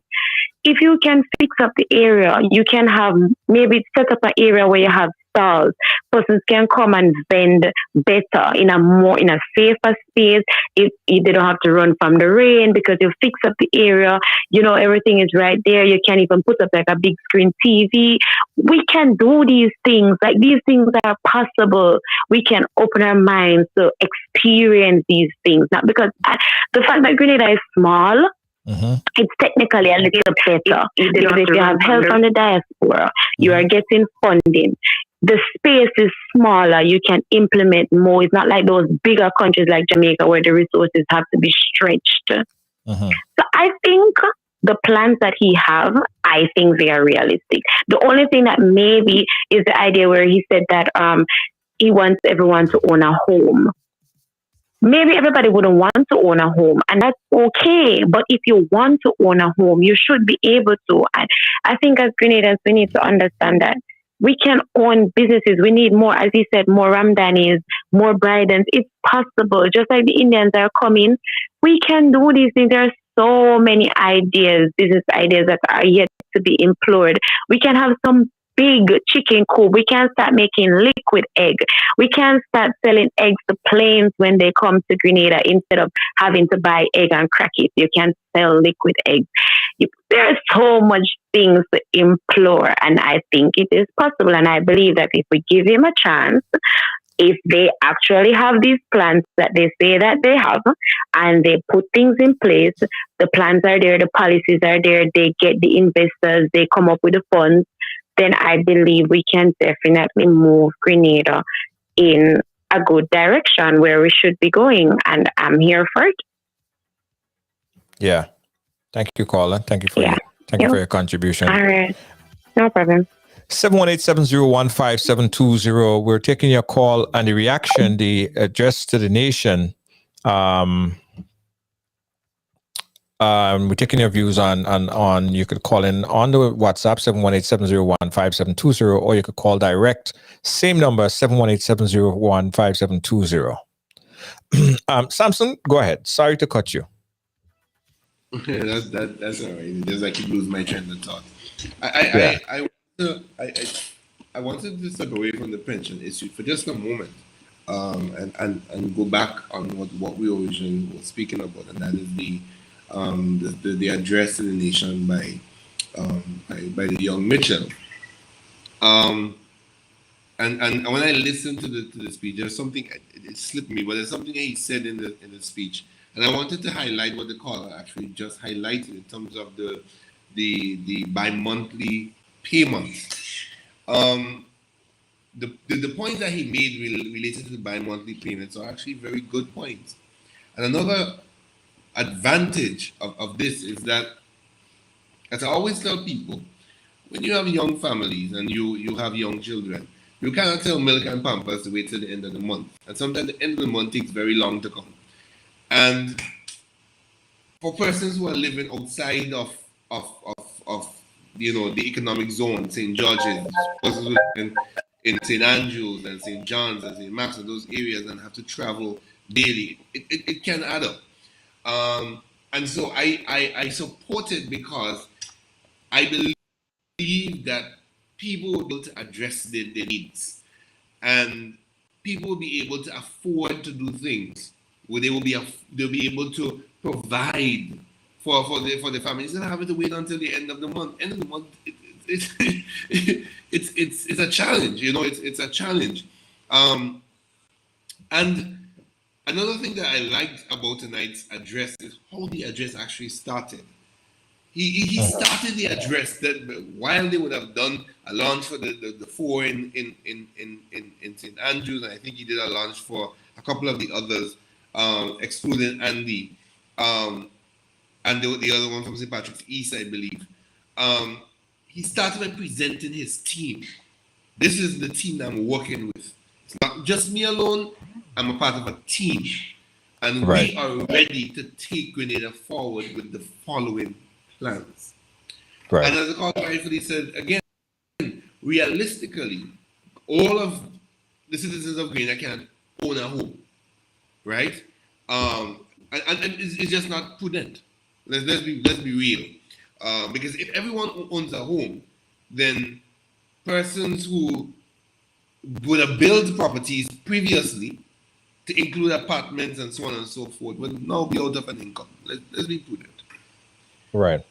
If you can fix up the area, you can have maybe set up an area where you have stalls. Persons can come and vend better in a safer space. If they don't have to run from the rain because you fix up the area, everything is right there. You can even put up like a big screen TV. We can do these things. Like these things are possible. We can open our minds to experience these things. Not because the fact that Grenada is small. It's technically a little better because if you have help from the diaspora, you are getting funding. The space is smaller. You can implement more. It's not like those bigger countries like Jamaica where the resources have to be stretched. So I think the plans that he have, I think they are realistic. The only thing that maybe is the idea where he said that he wants everyone to own a home. Maybe everybody wouldn't want to own a home, and that's okay. But if you want to own a home, you should be able to. And I think as Grenadians, we need to understand that we can own businesses. We need more, as he said, more Ramdanis, more Bridens. It's possible. Just like the Indians are coming, we can do these things. There are so many ideas, business ideas that are yet to be employed. We can have some big chicken coop. We can start making liquid egg. We can start selling eggs to planes when they come to Grenada instead of having to buy egg and crack it. You can sell liquid eggs. There are so much things to implore, and I think it is possible. And I believe that if we give him a chance, if they actually have these plans that they say that they have, and they put things in place, the plans are there, the policies are there, they get the investors, they come up with the funds, then I believe we can definitely move Grenada in a good direction where we should be going. And I'm here for it. Yeah. Thank you, caller. Thank you for your contribution. All right. No problem. 718-701-5720. We're taking your call and the reaction, the address to the nation. We're taking your views on you could call in on the WhatsApp 718-701-5720, or you could call direct, same number 718-701-5720. Samson, go ahead. Sorry to cut you. That's all right. Just I keep losing my train of thought. I wanted to step away from the pension issue for just a moment, and go back on what we originally were speaking about, and that is the address to the nation by the young Mitchell. And when I listened to the speech, there's something, it slipped me, but there's something that he said in the speech, and I wanted to highlight what the caller actually just highlighted in terms of the bi-monthly payments. The points that he made related to the bi-monthly payments are actually very good points. And another advantage of this is that, as I always tell people, when you have young families and you have young children, you cannot tell milk and pampers to wait till the end of the month. And sometimes the end of the month takes very long to come. And for persons who are living outside of the economic zone, St. George's, in St. Andrews and St. John's and St. Max and those areas, and have to travel daily, it can add up. And so I support it because I believe that people will be able to address their needs, and people will be able to afford to do things where they'll be able to provide for the families and having to wait until the end of the month. End of the month, it's a challenge. It's a challenge. And another thing that I liked about tonight's address is how the address actually started. He started the address that while they would have done a launch for the four in St. Andrews, and I think he did a launch for a couple of the others, excluding Andy, and the other one from St. Patrick's East, I believe. He started by presenting his team. This is the team that I'm working with. It's not just me alone. I'm a part of a team. And we are ready to take Grenada forward with the following plans. Right. And as the caller rightfully said, again, realistically, all of the citizens of Grenada can own a home, right? And it's just not prudent. Let's be real. Because if everyone owns a home, then persons who would have built properties previously to include apartments and so on and so forth would now be out of an income. Let's be prudent. Right.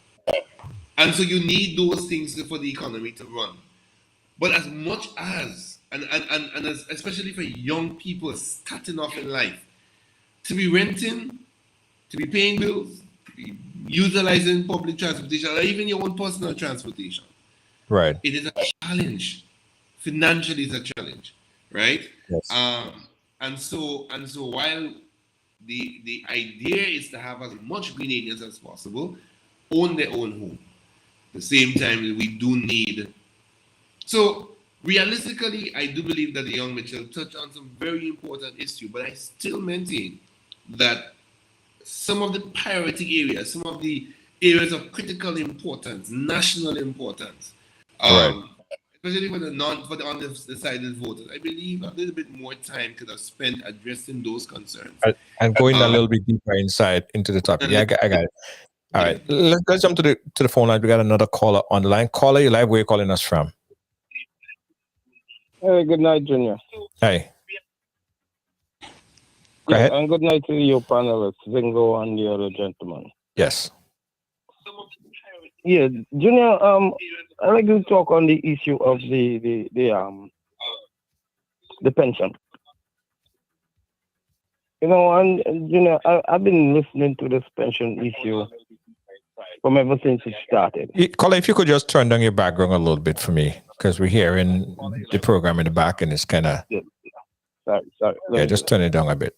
And so you need those things for the economy to run. But as much as, and as, especially for young people starting off in life, to be renting, to be paying bills, to be utilizing public transportation, or even your own personal transportation. Right. It is a challenge. Financially, it's a challenge, right? Yes. And so while the idea is to have as much Grenadians as possible own their own home, at the same time we do need. So realistically, I do believe that the young Mitchell touched on some very important issues, but I still maintain that some of the priority areas, some of the areas of critical importance, national importance, especially for the undecided voters, I believe a little bit more time could have spent addressing those concerns. And going a little bit deeper into the topic. Yeah, I got it. All right, let's jump to the phone line. We got another caller on the line. Caller, you live. Where are you calling us from? Hey, good night, Junior. Hey. Go ahead. And good night to your panelists, Zingo and the other gentleman. Yes. Yeah, Junior. I'd like to talk on the issue of the pension. You know, and Junior, I've been listening to this pension issue from ever since it started. Colin, if you could just turn down your background a little bit for me, because we're hearing the program in the back and it's kind of... Yeah. Sorry. Yeah, just turn it down a bit.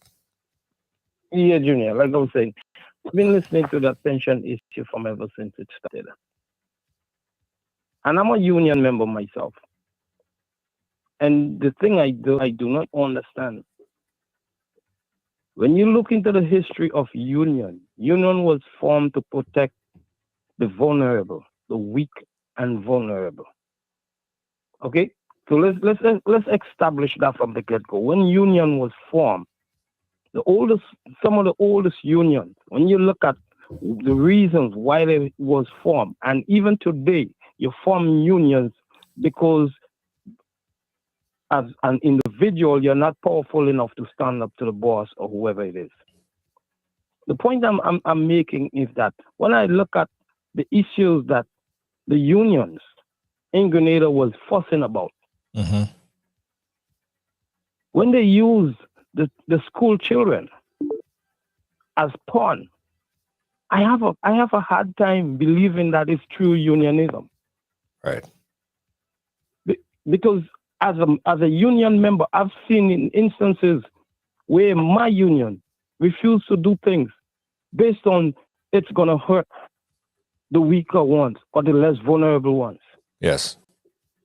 Yeah, Junior, like I was saying, I've been listening to that pension issue from ever since it started. And I'm a union member myself. And the thing I do not understand. When you look into the history of union was formed to protect the vulnerable, the weak and vulnerable. Okay? So let's establish that from the get-go. When union was formed, some of the oldest unions, when you look at the reasons why they was formed, and even today, you form unions because as an individual, you're not powerful enough to stand up to the boss or whoever it is. The point I'm making is that when I look at the issues that the unions in Grenada was fussing about, when they use the school children as pawn, I have a hard time believing that it's true unionism. Right. Because as a union member, I've seen in instances where my union refused to do things based on it's gonna hurt the weaker ones or the less vulnerable ones. Yes.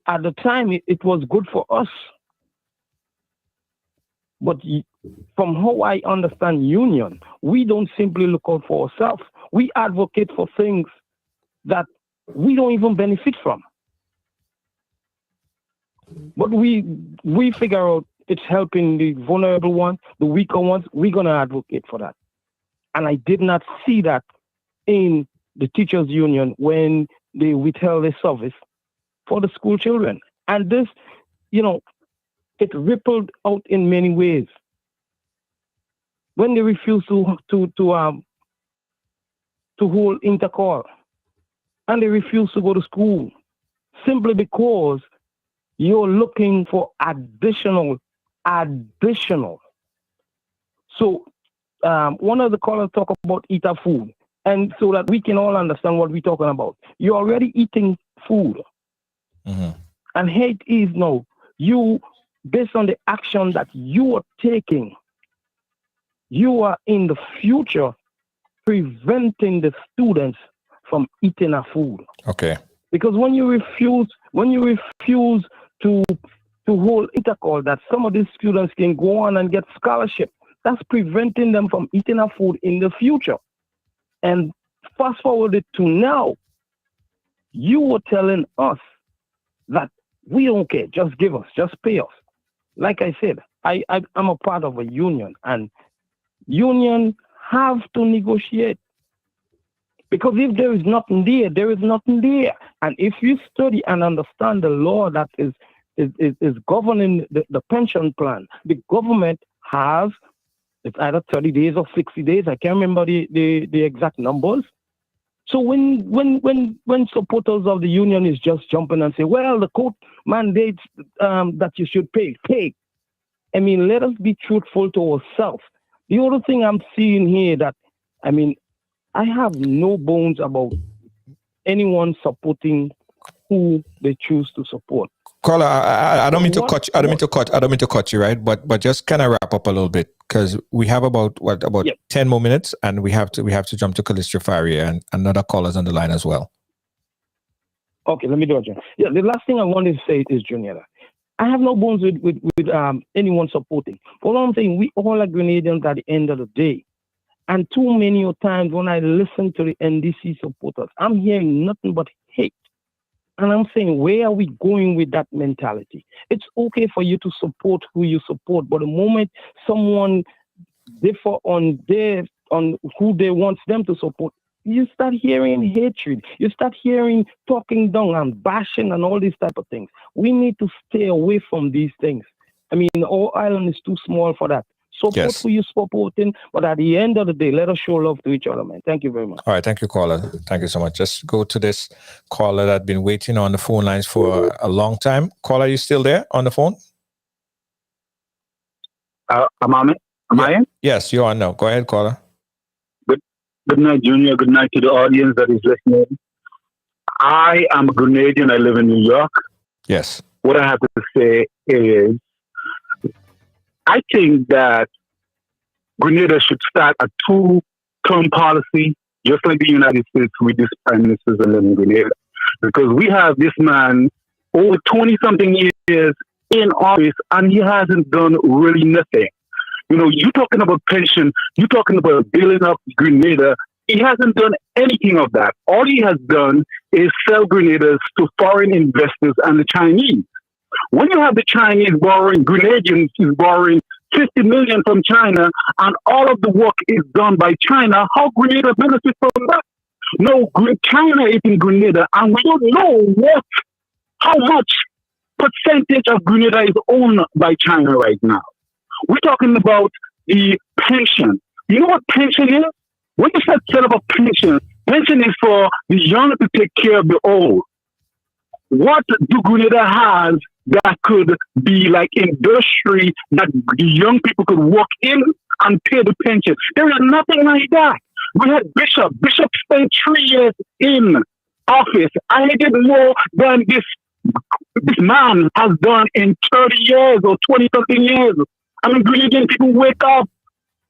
At the time, it was good for us. But from how I understand union, we don't simply look out for ourselves. We advocate for things that we don't even benefit from. But we figure out it's helping the vulnerable ones, the weaker ones. We're going to advocate for that. And I did not see that in the teachers' union when they withheld their service for the school children. And this, it rippled out in many ways. When they refused to hold intercall, and they refused to go to school, simply because you're looking for additional. So one of the callers talk about eater food, and so that we can all understand what we're talking about. You're already eating food, and here it is now. You, based on the action that you are taking, you are in the future preventing the students from eating our food. Okay. Because when you refuse to hold intercall, that some of these students can go on and get scholarship, that's preventing them from eating our food in the future. And fast forward it to now, you were telling us that we don't care, just give us, just pay us. Like I said, I'm a part of a union, and union have to negotiate. Because if there is nothing there, there is nothing there. And if you study and understand the law that is governing the pension plan, the government has, it's either 30 days or 60 days. I can't remember the exact numbers. So when supporters of the union is just jumping and say, well, the court mandates that you should pay. I mean, let us be truthful to ourselves. The other thing I'm seeing here that, I have no bones about anyone supporting who they choose to support. Carla, I don't mean to cut you. I don't mean to cut you, right? But just kind of wrap up a little bit, because we have about 10 more minutes, and we have to jump to Calistro Faria and another callers on the line as well. Okay, let me do it. Yeah, the last thing I wanted to say is, Junior, I have no bones with anyone supporting. For one thing, we all are Grenadians at the end of the day. And too many times when I listen to the NDC supporters, I'm hearing nothing but hate. And I'm saying, where are we going with that mentality? It's okay for you to support who you support, but the moment someone differ on who they want them to support, you start hearing hatred. You start hearing talking down and bashing and all these type of things. We need to stay away from these things. I mean, our island is too small for that. Support who you supporting, but at the end of the day, let us show love to each other, man. Thank you very much. All right, thank you, caller. Thank you so much. Just go to this caller that's been waiting on the phone lines for a long time. Caller, are you still there on the phone? Am I in? Yes, you're on now. Go ahead, caller. Good night, Junior. Good night to the audience that is listening. I am a Grenadian. I live in New York. Yes. What I have to say is, I think that Grenada should start a two-term policy, just like the United States with this Prime Minister's in Grenada. Because we have this man over 20-something years in office, and he hasn't done really nothing. You know, you're talking about pension, you're talking about building up Grenada. He hasn't done anything of that. All he has done is sell Grenadas to foreign investors and the Chinese. When you have the Chinese borrowing, Grenadians is borrowing 50 million from China, and all of the work is done by China, how Grenada benefits from that? No, China is in Grenada, and we don't know how much percentage of Grenada is owned by China right now. We're talking about the pension. You know what pension is? When you set up a pension is for the young to take care of the old. What do Grenada has that could be like industry that the young people could walk in and pay the pension? There is nothing like that. We had Bishop. Bishop spent 3 years in office. I did more than this man has done in 30 years or 20-something years. I mean, Grenadian people wake up.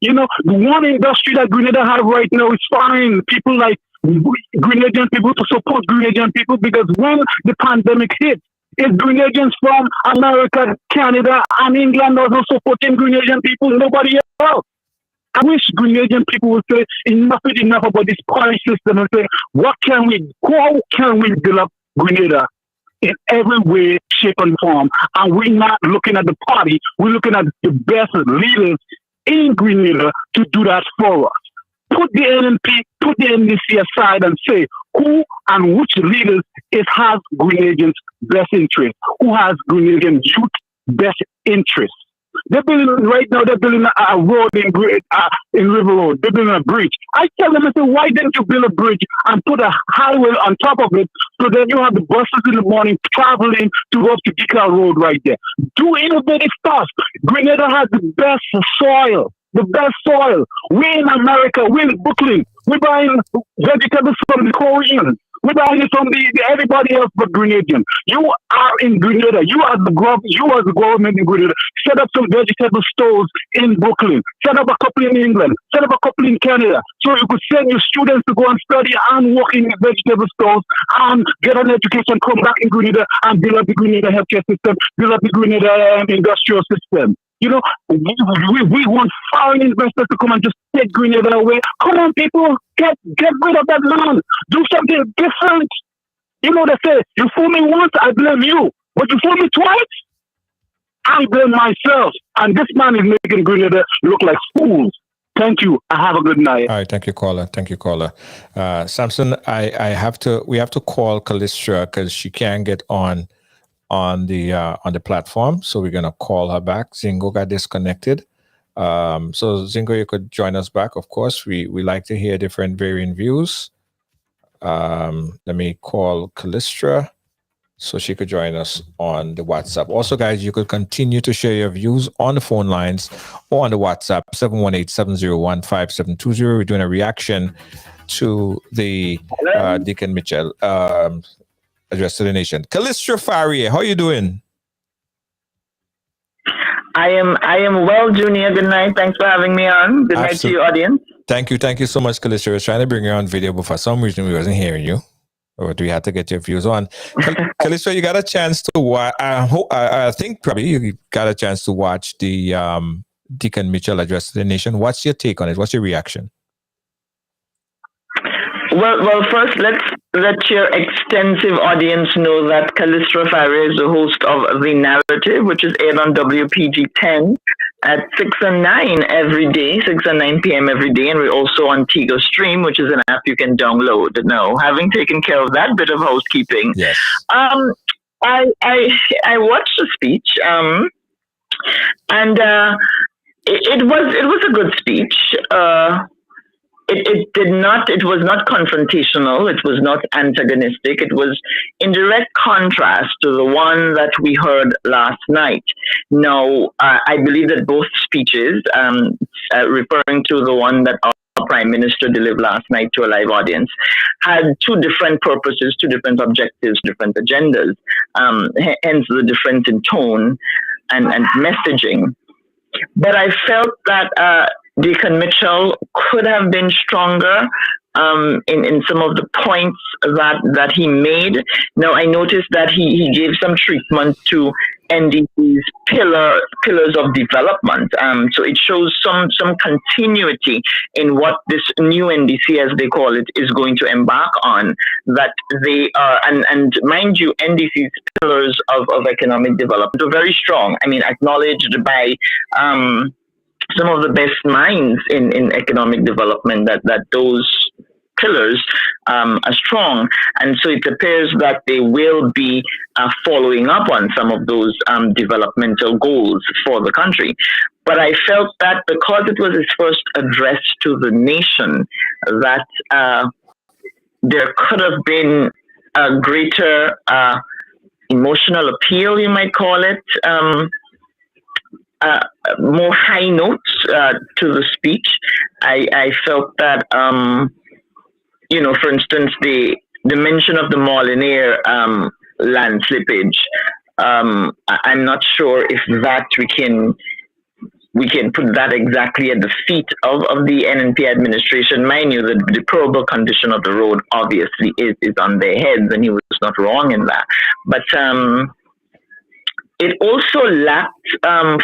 You know, the one industry that Grenada have right now is foreign people like Grenadian people to support Grenadian people, because when the pandemic hit, it's Grenadians from America, Canada, and England also supporting Grenadian people, nobody else. I wish Grenadian people would say enough is enough about this party system and say, how can we build up Grenada in every way, shape, and form? And we're not looking at the party, we're looking at the best leaders in Grenada to do that for us. Put the NNP, put the NDC aside and say who and which leaders has Grenadians' best interest, who has Grenadian youth best interest. They're building a road in River Road. They're building a bridge. I tell them, I say, why didn't you build a bridge and put a highway on top of it, so then you have the buses in the morning traveling to go up to DICKON Road right there. Do innovative stuff. Grenada has the best soil. The best soil. We're in America. We're in Brooklyn. We're buying vegetables from the Koreans. We're buying it from everybody else but Grenadian. You are in Grenada. You as the government in Grenada, set up some vegetable stores in Brooklyn. Set up a couple in England. Set up a couple in Canada. So you could send your students to go and study and work in vegetable stores and get an education, come back in Grenada and build up the Grenada healthcare system, build up the Grenada industrial system. You know, we want foreign investors to come and just take Grenada away. Come on, people, get rid of that land. Do something different. You know, they say, you fool me once, I blame you. But you fool me twice, I blame myself. And this man is making Grenada look like fools. Thank you. Have a good night. All right, thank you, caller. Thank you, caller. Samson, we have to call Callistra because she can't get on the platform, so we're gonna call her back. Zingo got disconnected, so Zingo, you could join us back. Of course, we like to hear different varying views. Let me call Callistra so she could join us on the WhatsApp. Also, guys, you could continue to share your views on the phone lines or on the WhatsApp 718-701-5720. We're doing a reaction to the Dickon Mitchell address to the nation. Callistra Faria, how are you doing? I am well, Junior. Good night. Thanks for having me on. Good night to your audience. Thank you so much, Callistra. I was trying to bring you on video, but for some reason we wasn't hearing you, or we had to get your views on. Callistra, you got a chance to watch. I think probably you got a chance to watch the Dickon Mitchell address to the nation. What's your take on it? What's your reaction? Well, first, let's let your extensive audience know that Callistra Faria is the host of The Narrative, which is aired on WPG 10. at 6 and 9 every day, 6 and 9 p.m. every day. And we're also on Tigo Stream, which is an app you can download. Now, having taken care of that bit of housekeeping, yes. I watched the speech, and it was a good speech. It was not confrontational. It was not antagonistic. It was in direct contrast to the one that we heard last night. Now, I believe that both speeches, referring to the one that our Prime Minister delivered last night to a live audience, had two different purposes, two different objectives, different agendas, hence the difference in tone and messaging. But I felt that Deacon Mitchell could have been stronger in some of the points that he made. Now, I noticed that he gave some treatment to NDC's pillars of development. So it shows some continuity in what this new NDC, as they call it, is going to embark on. That they are, and mind you, NDC's pillars of economic development are very strong. I mean, acknowledged by some of the best minds in economic development, that those pillars are strong. And so it appears that they will be following up on some of those developmental goals for the country. But I felt that because it was his first address to the nation, that there could have been a greater emotional appeal, you might call it, more high notes to the speech. I felt that, for instance, the mention of the Molinaire land slippage, I'm not sure if that we can put that exactly at the feet of the NNP administration. Mind you, the probable condition of the road obviously is on their heads, and he was not wrong in that. But it also lacked,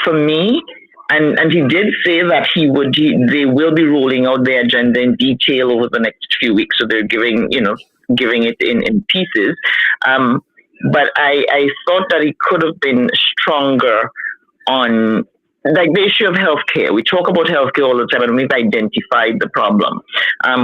for me, and he did say that they will be rolling out their agenda in detail over the next few weeks. So they're giving it in pieces. But I thought that he could have been stronger on, like, the issue of healthcare. We talk about healthcare all the time, and we've identified the problem.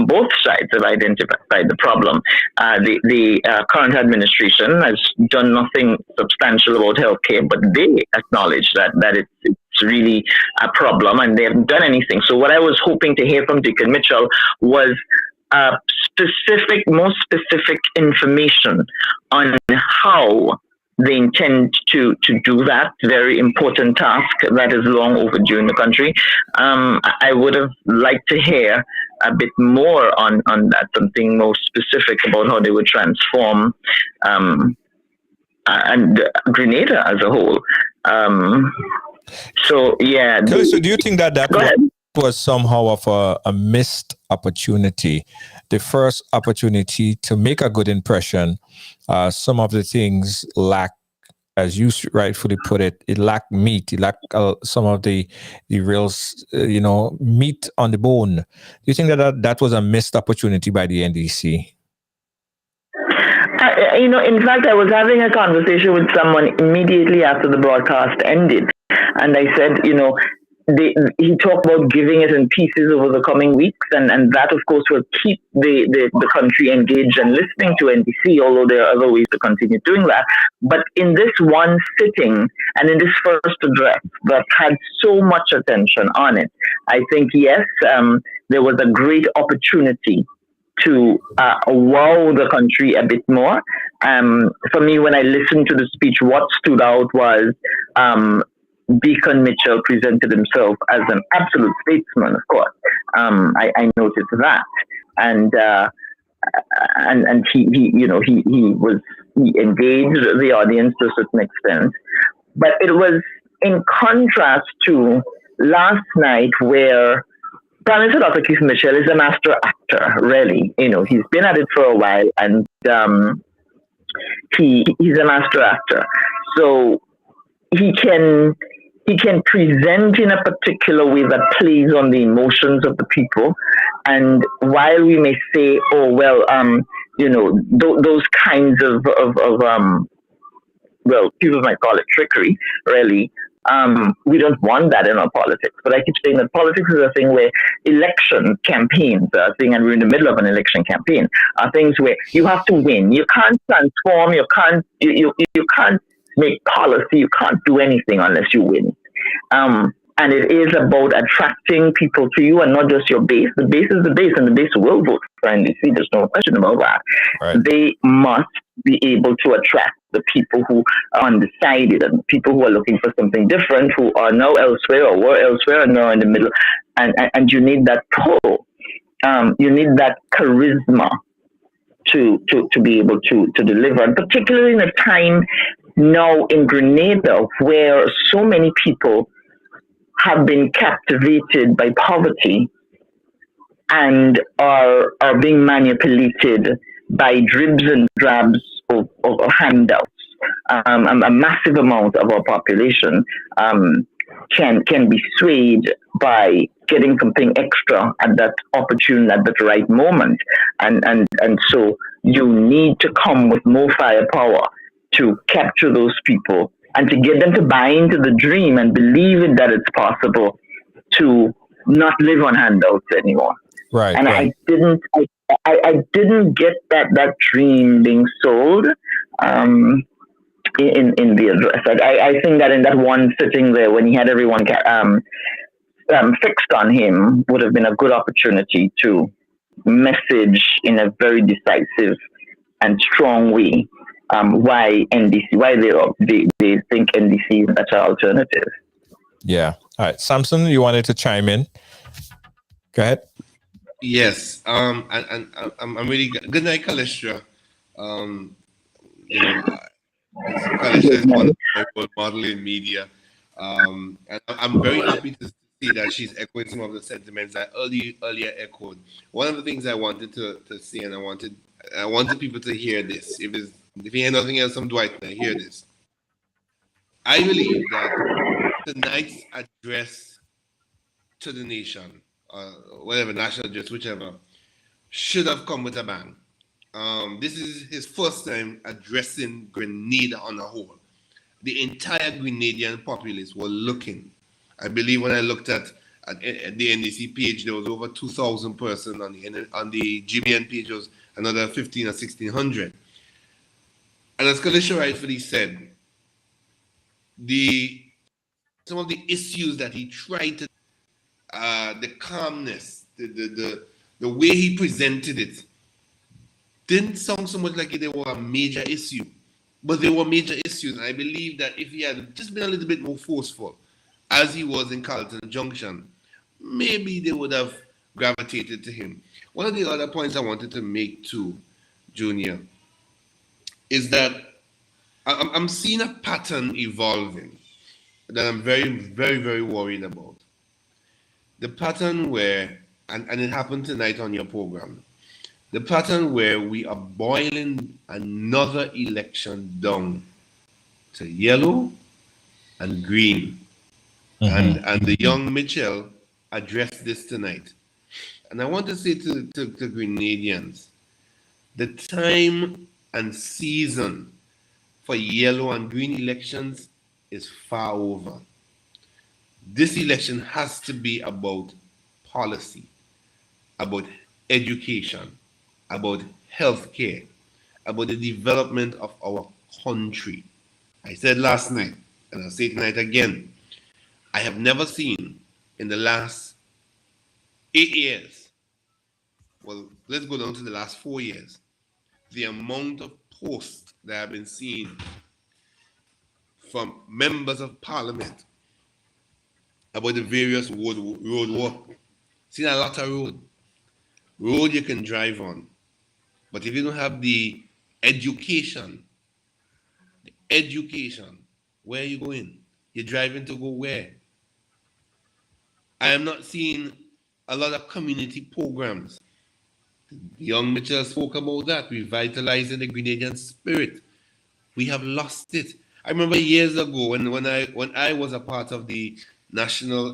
Both sides have identified the problem. The current administration has done nothing substantial about healthcare, but they acknowledge that it's really a problem, and they haven't done anything. So what I was hoping to hear from Deacon Mitchell was more specific information on how they intend to do that very important task that is long overdue in the country. I would have liked to hear a bit more on that, something more specific about how they would transform and Grenada as a whole. So yeah. Kelly, so do you think that was somehow of a missed opportunity? The first opportunity to make a good impression. Some of the things lack, as you rightfully put it, it lacked meat. It lacked some of the real, meat on the bone. Do you think that was a missed opportunity by the NDC? In fact, I was having a conversation with someone immediately after the broadcast ended, and I said, he talked about giving it in pieces over the coming weeks, and that, of course, will keep the country engaged and listening to NDC, although there are other ways to continue doing that. But in this one sitting, and in this first address that had so much attention on it, I think, yes, there was a great opportunity to wow the country a bit more. For me, when I listened to the speech, what stood out was Deacon Mitchell presented himself as an absolute statesman, of course. I noticed that, and he engaged the audience to a certain extent, but it was in contrast to last night, where Prime Minister Dr. Keith Mitchell is a master actor. Really, he's been at it for a while, and he's a master actor, so he can present in a particular way that plays on the emotions of the people. And while we may say, oh, well, those kinds of people might call it trickery, really, We don't want that in our politics. But I keep saying that politics is a thing where election campaigns are a thing, and we're in the middle of an election campaign, are things where you have to win. You can't transform, you can't make policy, you can't do anything unless you win. And it is about attracting people to you and not just your base. The base is the base, and the base will vote for NDC. There's no question about that. Right. They must be able to attract the people who are undecided and people who are looking for something different, who are now elsewhere or were elsewhere and now in the middle. And you need that pull. You need that charisma to be able to deliver, and particularly in a time now in Grenada where so many people have been captivated by poverty and are being manipulated by dribs and drabs of handouts. A massive amount of our population can be swayed by getting something extra at that opportune, at that right moment. And so you need to come with more firepower to capture those people and to get them to buy into the dream and believe in that it's possible to not live on handouts anymore. Right. And right. I didn't get that dream being sold in the address. I think that in that one sitting there when he had everyone fixed on him would have been a good opportunity to message in a very decisive and strong way why they think NDC is a better alternative. Yeah. All right. Samson, you wanted to chime in? Go ahead. Yes. And I'm really good night, Kalestra. Kalestra is one of my role model in media. And I'm very happy to see that she's echoing some of the sentiments I earlier echoed. One of the things I wanted to say, and I wanted people to hear this. If you hear nothing else from Dwight, now hear this. I believe that tonight's address to the nation, whatever, national address, whichever, should have come with a bang. This is his first time addressing Grenada on a whole. The entire Grenadian populace were looking. I believe when I looked at the NDC page, there was over 2,000 persons. On the GBN page, there was another 15 or 1,600. And as Kalisha rightfully said, some of the issues that he tried to, the calmness, the way he presented it, didn't sound so much like they were a major issue, but they were major issues. And I believe that if he had just been a little bit more forceful, as he was in Carlton Junction, maybe they would have gravitated to him. One of the other points I wanted to make too, Junior, is that I'm seeing a pattern evolving that I'm very, very, very worried about. The pattern where, and it happened tonight on your program, the pattern where we are boiling another election down to yellow and green. Mm-hmm. And the young Mitchell addressed this tonight. And I want to say to Grenadians, the time and season for yellow and green elections is far over. This election has to be about policy, about education, about healthcare, about the development of our country. I said last night, and I'll say it tonight again, I have never seen in the last 8 years, well, let's go down to the last 4 years, the amount of posts that have been seen from members of parliament about the various road work. Seen a lot of road you can drive on, but if you don't have the education, where are you going? You're driving to go where? I am not seeing a lot of community programs. Young Mitchell spoke about that, revitalizing the Grenadian spirit. We have lost it. I remember years ago when I was a part of the national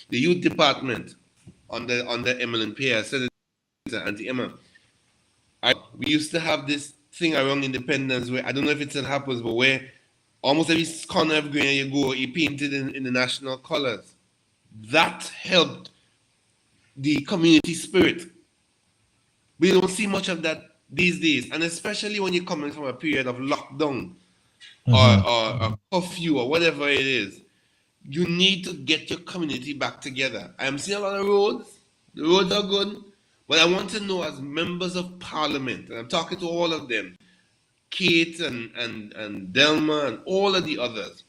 the youth department under Emmeline Pierre, Senator Auntie Emma. We used to have this thing around independence where I don't know if it still happens, but where Almost every corner of Grenada you go, he painted in the national colors. That helped the community spirit. We don't see much of that these days, and especially when you're coming from a period of lockdown or a curfew or whatever it is. You need to get your community back together. I'm seeing a lot of roads. The roads are good, but I want to know, as members of parliament, and I'm talking to all of them, Kate and Delma and all of the others.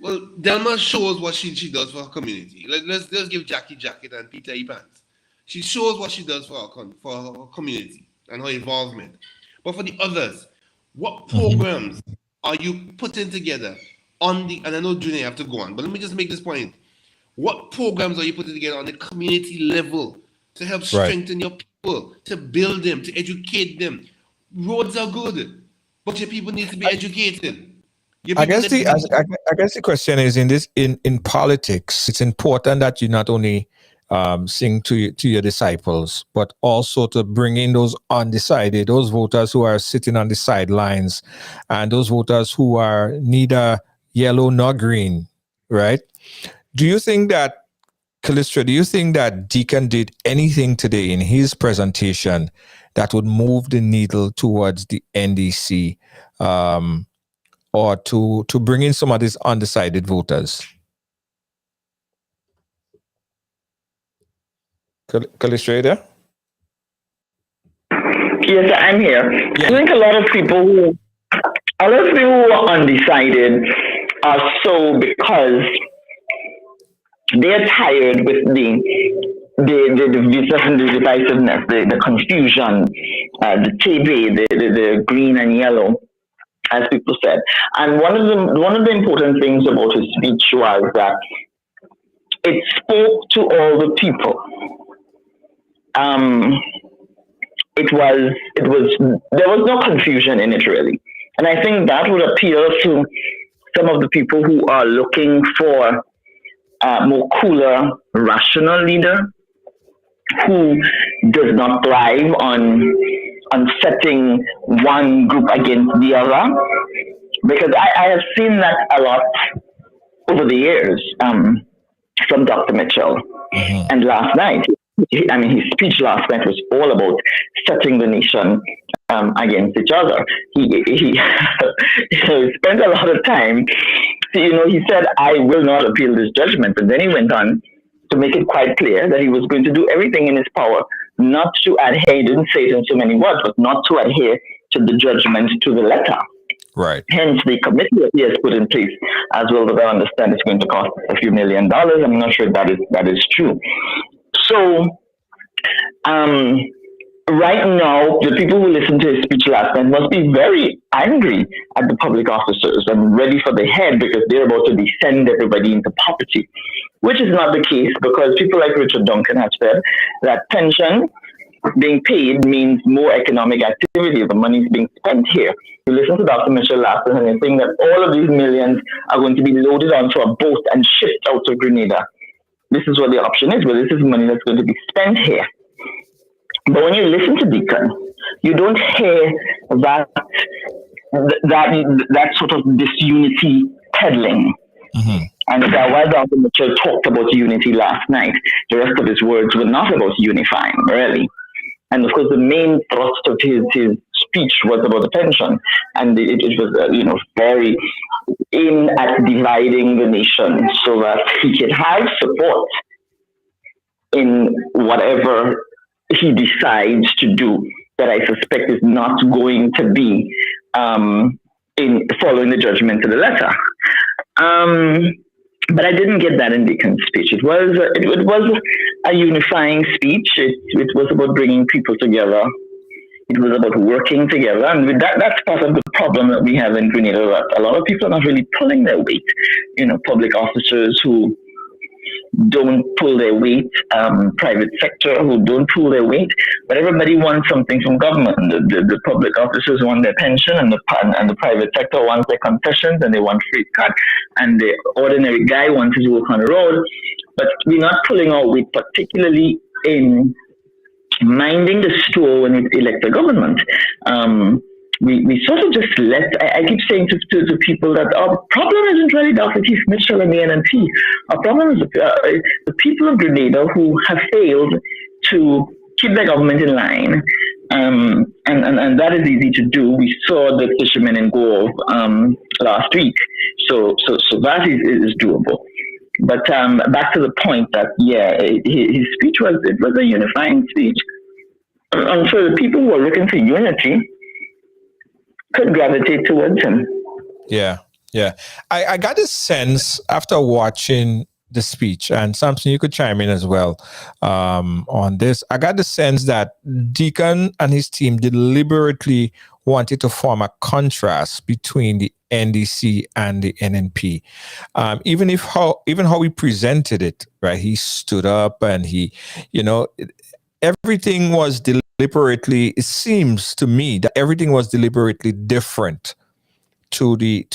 Well, Delma shows what she does for her community. Let's give Jackie Jacket and Peter E. Pants. She shows what she does for her community and her involvement. But for the others, what programs are you putting together on the, and I know Junior, you have to go on, but let me just make this point. What programs are you putting together on the community level to help strengthen your people, to build them, to educate them? Roads are good, but your people need to be educated. I guess the question is, in politics, it's important that you not only sing to your disciples, but also to bring in those undecided, those voters who are sitting on the sidelines, and those voters who are neither yellow nor green, right? Do you think that, Callistra, do you think that Deacon did anything today in his presentation that would move the needle towards the NDC, or to bring in some of these undecided voters? Callistra, there? Yes, I'm here. Yeah. I think a lot of people who are undecided are so because they're tired with the divisiveness, the confusion, the TV, the green and yellow, as people said. And one of the important things about his speech was that it spoke to all the people. There was no confusion in it, really. And I think that would appeal to some of the people who are looking for a more cooler, rational leader who does not thrive on setting one group against the other. Because I have seen that a lot over the years from Dr. Mitchell. And last night, his speech last night was all about setting the nation against each other. He spent a lot of time, he said, I will not appeal this judgment. And then he went on to make it quite clear that he was going to do everything in his power not to adhere, he didn't say it in so many words, but not to adhere to the judgment to the letter. Right. Hence, the committee that he has put in place, as well as I understand, it's going to cost a few $1 million. I'm not sure that is true. So, right now, the people who listened to his speech last night must be very angry at the public officers and ready for the head because they're about to descend everybody into poverty, which is not the case because people like Richard Duncan have said that pension being paid means more economic activity. The money is being spent here. You listen to Dr. Mitchell last night and they're saying that all of these millions are going to be loaded onto a boat and shipped out to Grenada. This is what the option is, but this is money that's going to be spent here. But when you listen to Deacon, you don't hear that sort of disunity peddling. And while Dr. Mitchell talked about unity last night, the rest of his words were not about unifying, really. And of course, the main thrust of his speech was about the pension, and it was very aimed at dividing the nation so that he could have support in whatever he decides to do, that I suspect is not going to be in following the judgment to the letter. But I didn't get that in Deacon's speech. It was a unifying speech. It was about bringing people together. It was about working together, and with that's part of the problem that we have in Grenada. That a lot of people are not really pulling their weight. Public officers who don't pull their weight, private sector who don't pull their weight, but everybody wants something from government. The public officers want their pension, and the private sector wants their concessions, and they want free cut, and the ordinary guy wants to work on the road. But we're not pulling our weight, particularly in minding the store when we elect a government. we sort of just I keep saying to people that our problem isn't really Dr. Keith Mitchell and the NNP. Our problem is the people of Grenada who have failed to keep their government in line. And that is easy to do. We saw the fishermen in Gove last week. So that is doable. But back to the point that, his speech was a unifying speech. And so the people who are looking for unity could gravitate towards him. Yeah. I got a sense after watching the speech, and Samson, you could chime in as well on this. I got the sense that DICKON and his team deliberately wanted to form a contrast between the NDC and the NNP. Even how he presented it, right? He stood up and everything was deliberately, it seems to me that everything was deliberately different to the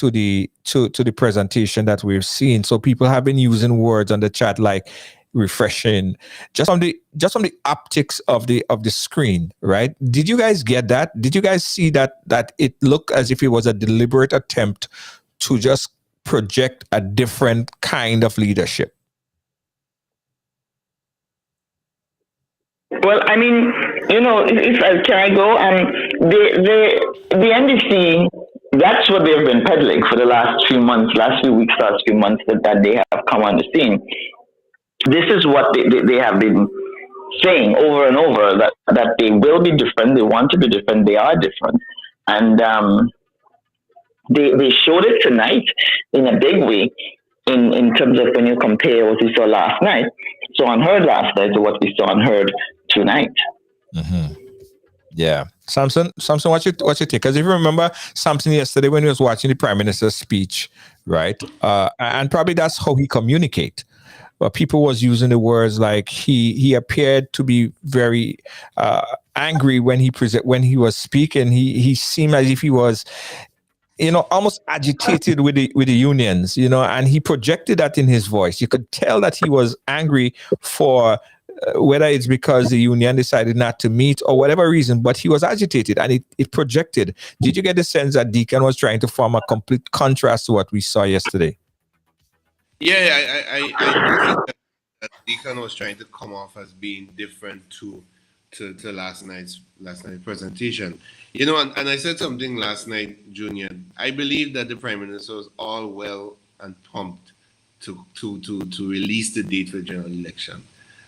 presentation that we've seen. So people have been using words on the chat like refreshing, just from the optics of the screen, right? Did you guys get that? Did you guys see that it looked as if it was a deliberate attempt to just project a different kind of leadership? Well, I mean, if can I go? The NDC, that's what they've been peddling for the last few months, last few months that they have come on the scene. This is what they have been saying over and over, that they will be different, they want to be different, they are different. And they showed it tonight in a big way in terms of when you compare what we saw last night, unheard last night to what we saw unheard tonight. Mm-hmm. Yeah. Samson, what's your take? Because if you remember Samson yesterday when he was watching the Prime Minister's speech, right? And probably that's how he communicate. But people was using the words like he appeared to be very angry when he was speaking. He seemed as if he was, almost agitated with the unions, and he projected that in his voice. You could tell that he was angry for whether it's because the union decided not to meet or whatever reason, but he was agitated and it projected. Did you get the sense that DICKON was trying to form a complete contrast to what we saw yesterday? Yeah, I think that DICKON was trying to come off as being different to last night's presentation. And I said something last night, Junior. I believe that the Prime Minister was all well and pumped to release the date for the general election.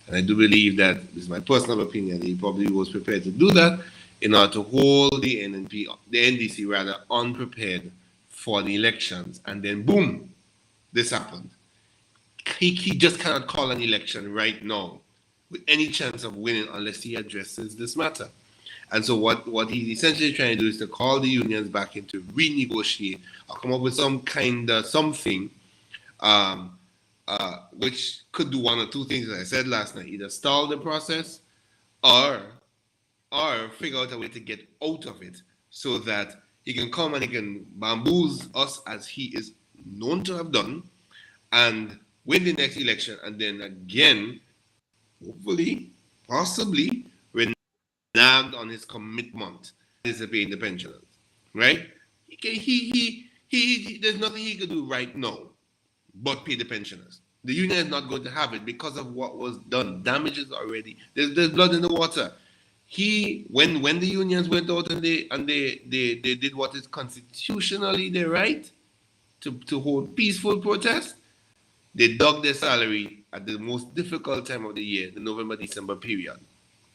And I do believe that, this is my personal opinion, he probably was prepared to do that in order to hold the NDC rather, unprepared for the elections. And then, boom, this happened. He just cannot call an election right now with any chance of winning unless he addresses this matter. And so what he's essentially trying to do is to call the unions back in to renegotiate or come up with some kind of something which could do one or two things, as I said last night: either stall the process or figure out a way to get out of it so that he can come and he can bamboozle us as he is known to have done and win the next election, and then again, hopefully, possibly, reneged on his commitment to paying the pensioners, right? He there's nothing he could do right now but pay the pensioners. The union is not going to have it because of what was done. Damages already. There's blood in the water. When the unions went out and they did what is constitutionally their right to hold peaceful protest, they dug their salary at the most difficult time of the year, the November-December period,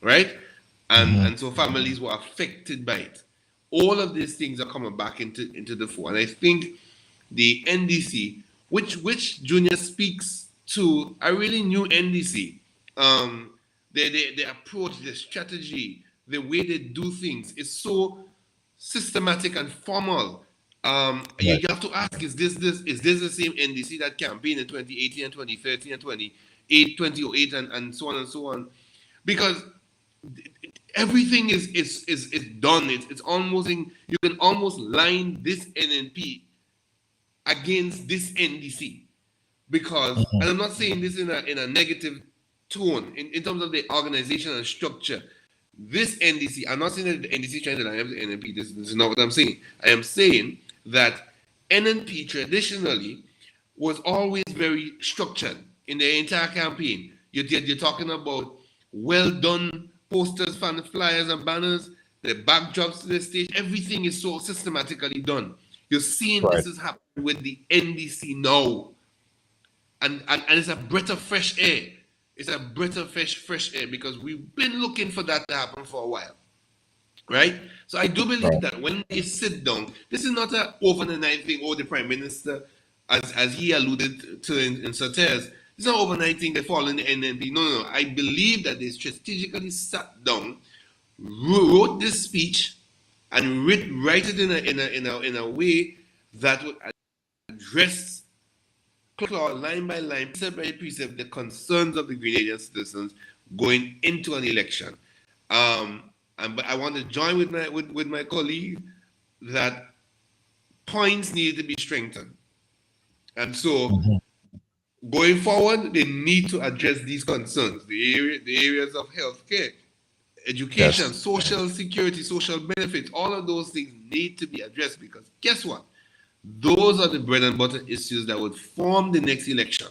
right? And so families were affected by it. All of these things are coming back into the fore. And I think the NDC, which Junior speaks to a really new NDC, their approach, their strategy, the way they do things is so systematic and formal. You have to ask, is this the same NDC that campaigned in 2018 and 2013 and 2008 and so on and so on? Because everything is done. It's almost you can almost line this NNP against this NDC, because and I'm not saying this in a negative tone in terms of the organization and structure. this NDC, I'm not saying that the NDC is trying to line up the NNP. This is not what I'm saying. I am saying that NNP traditionally was always very structured in the entire campaign. You're talking about well done posters, fan flyers, and banners, the backdrops to the stage. Everything is so systematically done. You're seeing this is happening with the NDC now. And it's a breath of fresh air. It's a breath of fresh air because we've been looking for that to happen for a while. Right? So I do believe that when they sit down, this is not an overnight thing, or the Prime Minister, as he alluded to in Sauters, it's not overnight thing they fall in the NNP. No. I believe that they strategically sat down, wrote this speech, and write it in a way that would address line by line, precept by precept, the concerns of the Grenadian citizens going into an election. But I want to join with my colleague that points need to be strengthened. And so going forward, they need to address these concerns, the areas of healthcare, education, social security, social benefits, all of those things need to be addressed because guess what? Those are the bread and butter issues that would form the next election.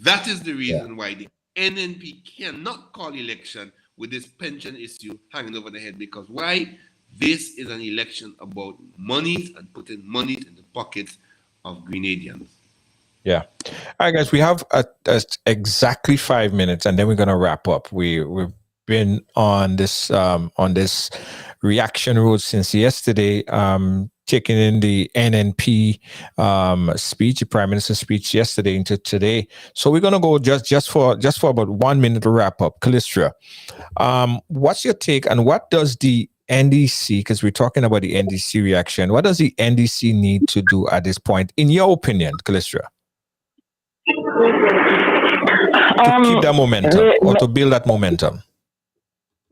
That is the reason why the NNP cannot call election with this pension issue hanging over the head. Because why? This is an election about monies and putting monies in the pockets of Grenadians. Yeah. All right, guys, we have exactly 5 minutes and then we're going to wrap up. We've been on this reaction road since yesterday, taking in the NNP speech, the Prime Minister's speech yesterday into today. So we're going to go just for about 1 minute to wrap up. Callistra, what's your take and what does the NDC, because we're talking about the NDC reaction, what does the NDC need to do at this point, in your opinion, Callistra? To keep that momentum or to build that momentum?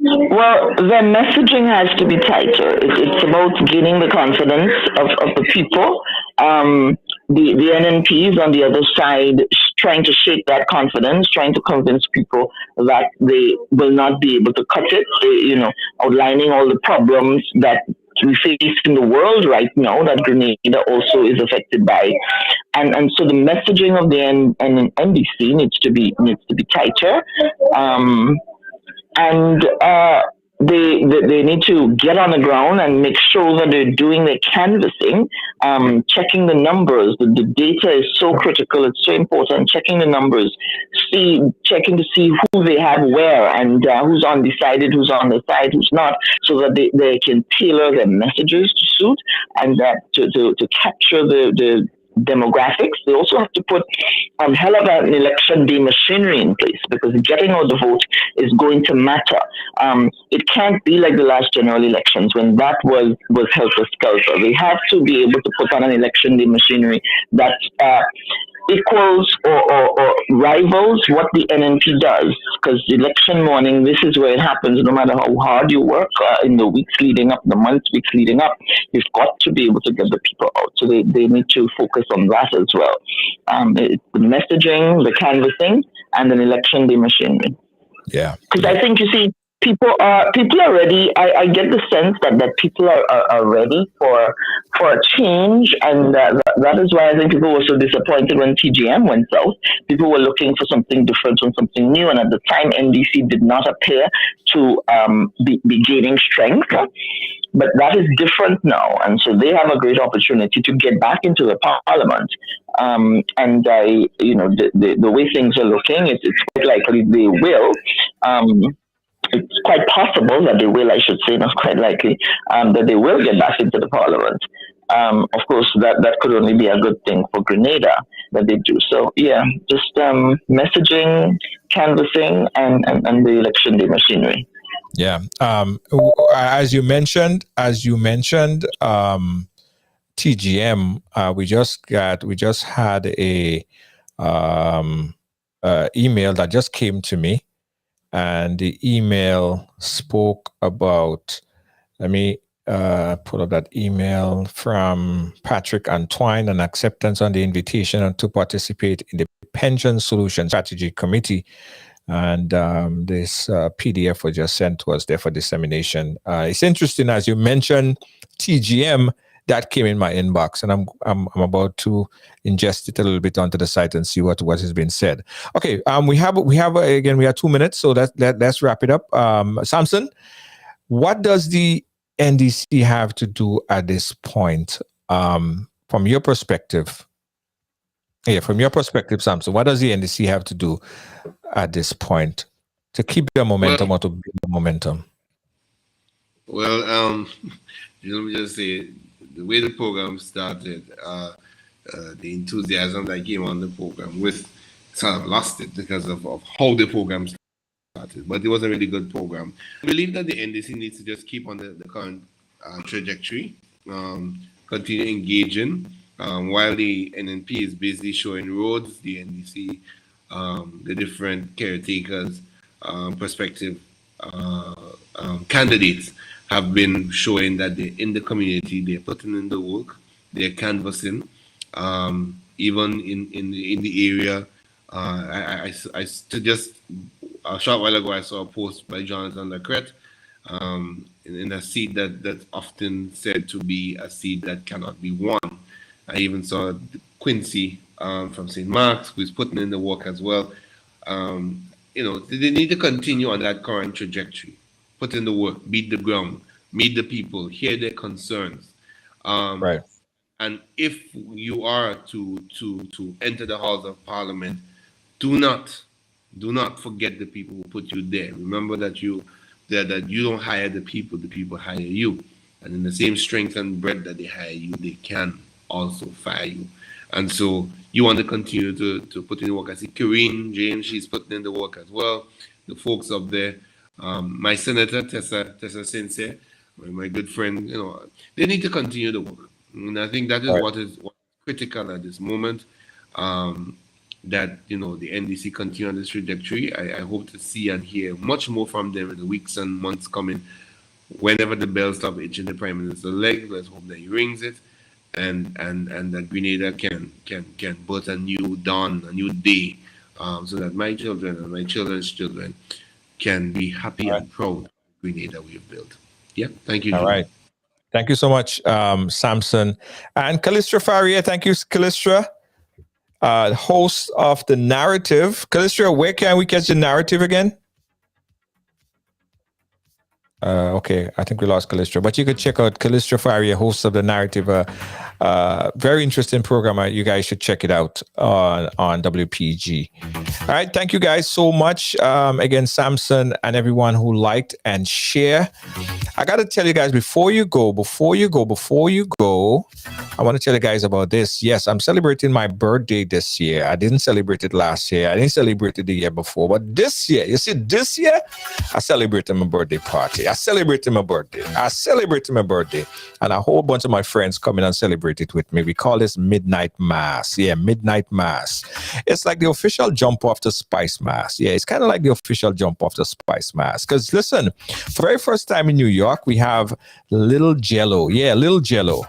Well, the messaging has to be tighter. It's about gaining the confidence of the people. The NNPs on the other side trying to shake that confidence, trying to convince people that they will not be able to cut it, outlining all the problems that we face in the world right now that Grenada also is affected by. And so the messaging of the NDC needs to be tighter. They need to get on the ground and make sure that they're doing their canvassing, checking the numbers. The data is so critical, it's so important, checking the numbers, checking to see who they have where and who's undecided, who's on the side, who's not, so that they can tailor their messages to suit and to capture the demographics. They also have to put a hell of an election day machinery in place because getting out the vote is going to matter. It can't be like the last general elections when that was helter-skelter. They have to be able to put on an election day machinery that equals or rivals what the NNP does, because election morning, this is where it happens. No matter how hard you work in the weeks leading up, the weeks leading up, you've got to be able to get the people out. So they need to focus on that as well. The messaging, the canvassing, and an election day machinery. Yeah. Because I think, you see, people are ready. I get the sense that people are ready for a change, and that is why I think people were so disappointed when TGM went south. People were looking for something different and something new, and at the time NDC did not appear to be gaining strength. But that is different now, and so they have a great opportunity to get back into the parliament. The way things are looking, it's quite likely they will. It's quite possible that they will, I should say, not quite likely, that they will get back into the parliament. Of course, that could only be a good thing for Grenada that they do. So, yeah, just messaging, canvassing, and the election day machinery. Yeah. As you mentioned, TGM, we just had a email that just came to me. And the email spoke about, let me pull up that email from Patrick Antoine, an acceptance on the invitation to participate in the Pension Solution Strategy Committee. And this PDF was just sent to us there for dissemination. It's interesting, as you mentioned, TGM, that came in my inbox, and I'm about to ingest it a little bit onto the site and see what has been said. Okay, we have 2 minutes, so let's wrap it up. Samson, what does the NDC have to do at this point, from your perspective? Yeah, from your perspective, Samson, what does the NDC have to do at this point to keep the momentum or to build the momentum? Well, let me just say, the way the program started, the enthusiasm that came on the program with sort of lost it because of how the program started. But it was a really good program. I believe that the NDC needs to just keep on the current trajectory, continue engaging. While the NNP is busy showing roads, the NDC, the different caretakers, prospective candidates have been showing that they're in the community, they're putting in the work, they're canvassing. Even in the area, just a short while ago, I saw a post by Jonathan Lacrette in a seat that's often said to be a seat that cannot be won. I even saw Quincy from St. Mark's, who's putting in the work as well. They need to continue on that current trajectory. Put in the work, beat the ground, meet the people, hear their concerns. Right. And if you are to enter the halls of Parliament, do not forget the people who put you there. Remember that you don't hire the people hire you. And in the same strength and breadth that they hire you, they can also fire you. And so you want to continue to put in the work. I see Karine James, she's putting in the work as well. The folks up there. My senator, Tessa Sensei, my good friend, they need to continue the work. And I think that is what is critical at this moment, that, the NDC continue on this trajectory. I hope to see and hear much more from them in the weeks and months coming. Whenever the bell stops itching the Prime Minister's leg, let's hope that he rings it, and that Grenada can birth a new dawn, a new day, so that my children and my children's children can be happy and proud of Grenada we have built. Yeah, thank you. All right. Thank you so much, Samson. And Callistra Faria, thank you, Callistra, host of The Narrative. Callistra, where can we catch The Narrative again? Okay, I think we lost Callistra, but you could check out Callistra Faria, host of The Narrative. Very interesting program. You guys should check it out on WPG. All right, thank you guys so much. Again, Samson and everyone who liked and share. I got to tell you guys, before you go, I want to tell you guys about this. Yes, I'm celebrating my birthday this year. I didn't celebrate it last year. I didn't celebrate it the year before. But this year, I celebrated my birthday party. I celebrated my birthday. And a whole bunch of my friends come in and celebrate it with me. We call this Midnight Mass. Yeah, Midnight Mass. It's like the official jump off the Spice Mass. Yeah, it's kind of like the official jump off the Spice Mass. Because listen, for the very first time in New York, we have Little Jello. Yeah, Little Jello.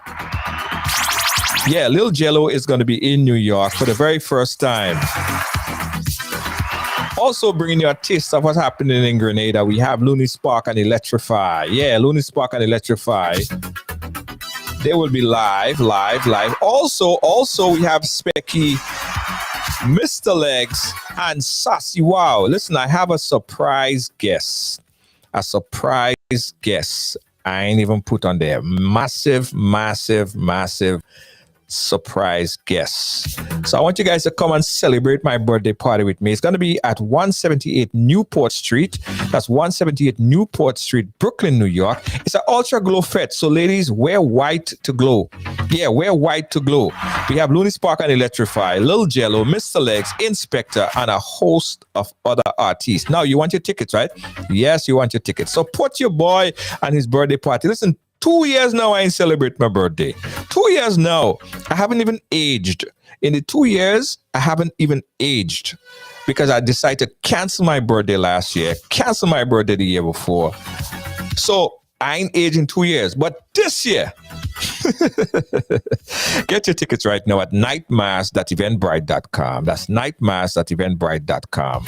Yeah, Little Jello is going to be in New York for the very first time. Also bringing you a taste of what's happening in Grenada, we have Looney Spark and Electrify. Yeah, Looney Spark and Electrify. They will be live. Also, we have Specky, Mr. Legs, and Sassy Wow. Listen, I have a surprise guest. I ain't even put on there. Massive surprise guests. So I want you guys to come and celebrate my birthday party with me. It's going to be at 178 Newport Street. That's 178 Newport Street, Brooklyn, New York. It's an ultra glow fete. So ladies, wear white to glow. Yeah, wear white to glow. We have Looney Spark and Electrify, Lil Jello, Mr. Legs, Inspector, and a host of other artists. Now, you want your tickets, right? Yes, you want your tickets. So put your boy and his birthday party. Listen, 2 years now, I ain't celebrate my birthday. 2 years now, I haven't even aged. In the 2 years, I haven't even aged because I decided to cancel my birthday last year, cancel my birthday the year before. So I ain't aging 2 years. But this year, get your tickets right now at nightmass.eventbrite.com. That's nightmass.eventbrite.com.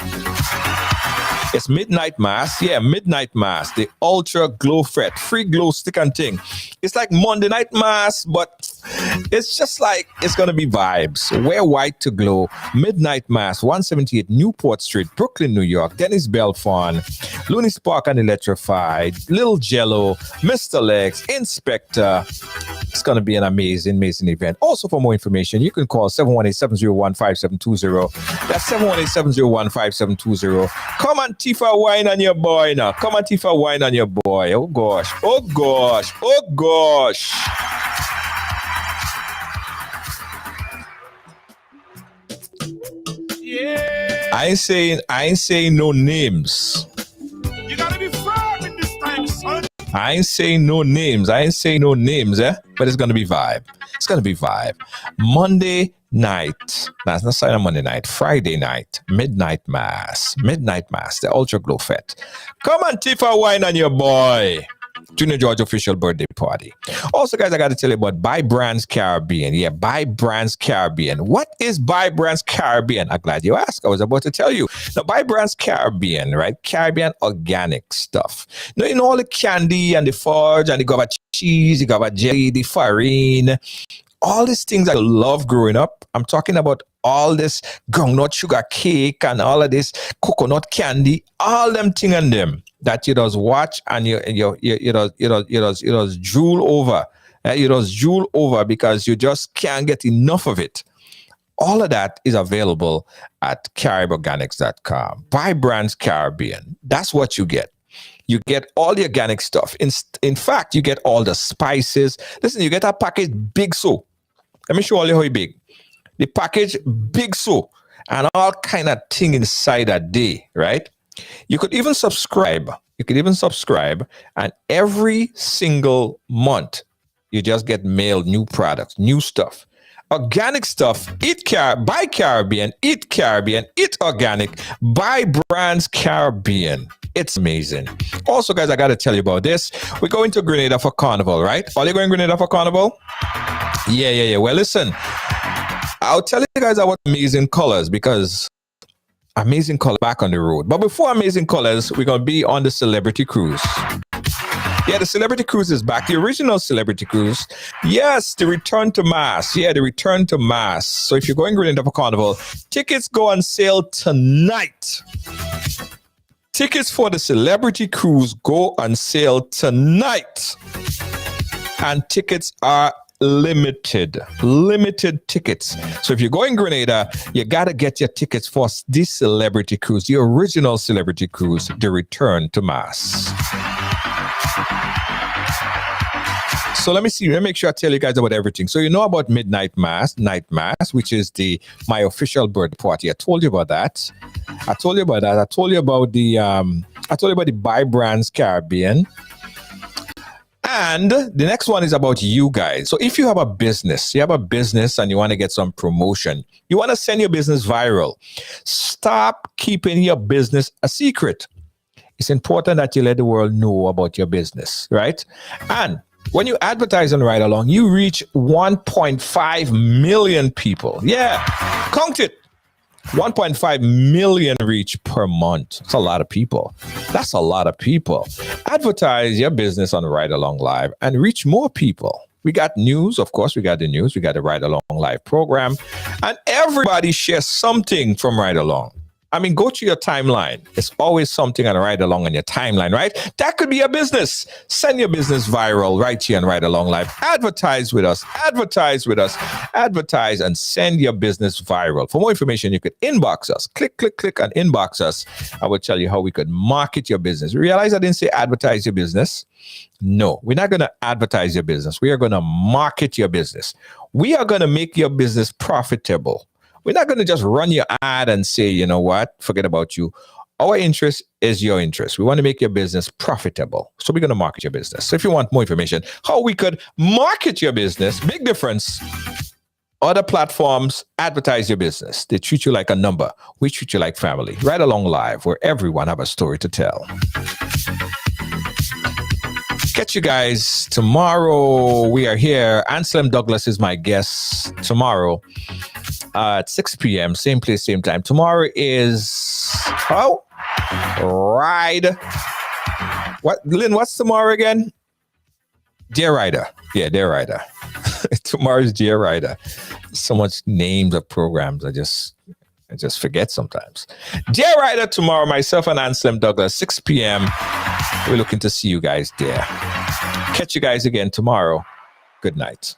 It's Midnight Mass. Yeah, Midnight Mass. The Ultra Glow Fet. Free glow stick and thing. It's like Monday Night Mass, but it's just like, it's going to be vibes. Wear white to glow. Midnight Mass, 178 Newport Street, Brooklyn, New York. Dennis Belfon, Looney Spark and Electrified, Lil Jello, Mr. Legs, Inspector. It's going to be an amazing event. Also, for more information, you can call 718-701-5720. That's 718-701-5720. Come on, Tifa, wine on your boy now. Come on, Tifa, wine on your boy. Oh, gosh. Oh, gosh. Oh, gosh. Yeah. I ain't saying no names. You gotta be firm in this time, son. I ain't saying no names, but it's gonna be vibe. It's gonna be vibe. Monday night. That's not Saturday, Monday night. Friday night. Midnight Mass. The Ultra Glow Fet. Come on, Tifa, wine on your boy. Junior George official birthday party. Also, guys, I got to tell you about Buy Brands Caribbean. Yeah, Buy Brands Caribbean. What is Buy Brands Caribbean? I'm glad you asked. I was about to tell you. Now, Buy Brands Caribbean, right? Caribbean organic stuff. Now, you know all the candy and the fudge and the guava cheese, the guava jelly, the farine, all these things I love growing up. I'm talking about all this groundnut sugar cake and all of this coconut candy, all them thing and them that you just watch and you just drool over. You just drool over because you just can't get enough of it. All of that is available at caribeorganics.com. Buy Brands Caribbean. That's what you get. You get all the organic stuff. In fact, you get all the spices. Listen, you get a package big so. Let me show you how it big. The package big so. And all kind of thing inside a day, right? You could even subscribe. And every single month, you just get mailed new products, new stuff. Organic stuff, buy Caribbean, eat organic, buy Brands Caribbean. It's amazing. Also, guys, I got to tell you about this. We're going to Grenada for Carnival, right? Are you going to Grenada for Carnival? Yeah. Well, listen, I'll tell you guys about Amazing Colors because Amazing Colors back on the road. But before Amazing Colors, we're going to be on the Celebrity Cruise. Yeah, the Celebrity Cruise is back. The original Celebrity Cruise. Yes, the return to mass. Yeah, the return to mass. So if you're going Grenada for Carnival, tickets go on sale tonight. Tickets for the Celebrity Cruise go on sale tonight. And tickets are limited tickets. So if you're going Grenada, you got to get your tickets for this Celebrity Cruise, the original Celebrity Cruise, the return to mass. So let me make sure I tell you guys about everything. So you know about Midnight Mass, Night Mass, which is my official birthday party. I told you about that. I told you about the Buy Brands Caribbean. And the next one is about you guys. So if you have a business and you want to get some promotion, you want to send your business viral, stop keeping your business a secret. It's important that you let the world know about your business, right? And when you advertise on Ride Along, you reach 1.5 million people. Yeah, count it. 1.5 million reach per month. That's a lot of people. Advertise your business on Ride Along Live and reach more people. We got news, of course. We got the news. We got the Ride Along Live program. And everybody shares something from Ride Along. I mean, go to your timeline. It's always something on Ride Along on your timeline, right? That could be a business. Send your business viral right here on Ride Along Live. Advertise with us. Advertise and send your business viral. For more information, you could inbox us. Click and inbox us. I will tell you how we could market your business. Realize I didn't say advertise your business. No, we're not going to advertise your business. We are going to market your business. We are going to make your business profitable. We're not going to just run your ad and say, you know what, forget about you. Our interest is your interest. We want to make your business profitable. So we're going to market your business. So if you want more information, how we could market your business, big difference. Other platforms advertise your business. They treat you like a number. We treat you like family. Ride Along Live, where everyone have a story to tell. Catch you guys tomorrow. We are here. Anselm Douglas is my guest tomorrow at 6 p.m. Same place, same time. Tomorrow is Ride. What, Lynn, what's tomorrow again? Dear Rider. Yeah, Dear Rider. Tomorrow's Dear Rider. So much names of programs. I just forget sometimes. Dear Rider tomorrow, myself and Anselm Douglas, 6 p.m. We're looking to see you guys there. Catch you guys again tomorrow. Good night.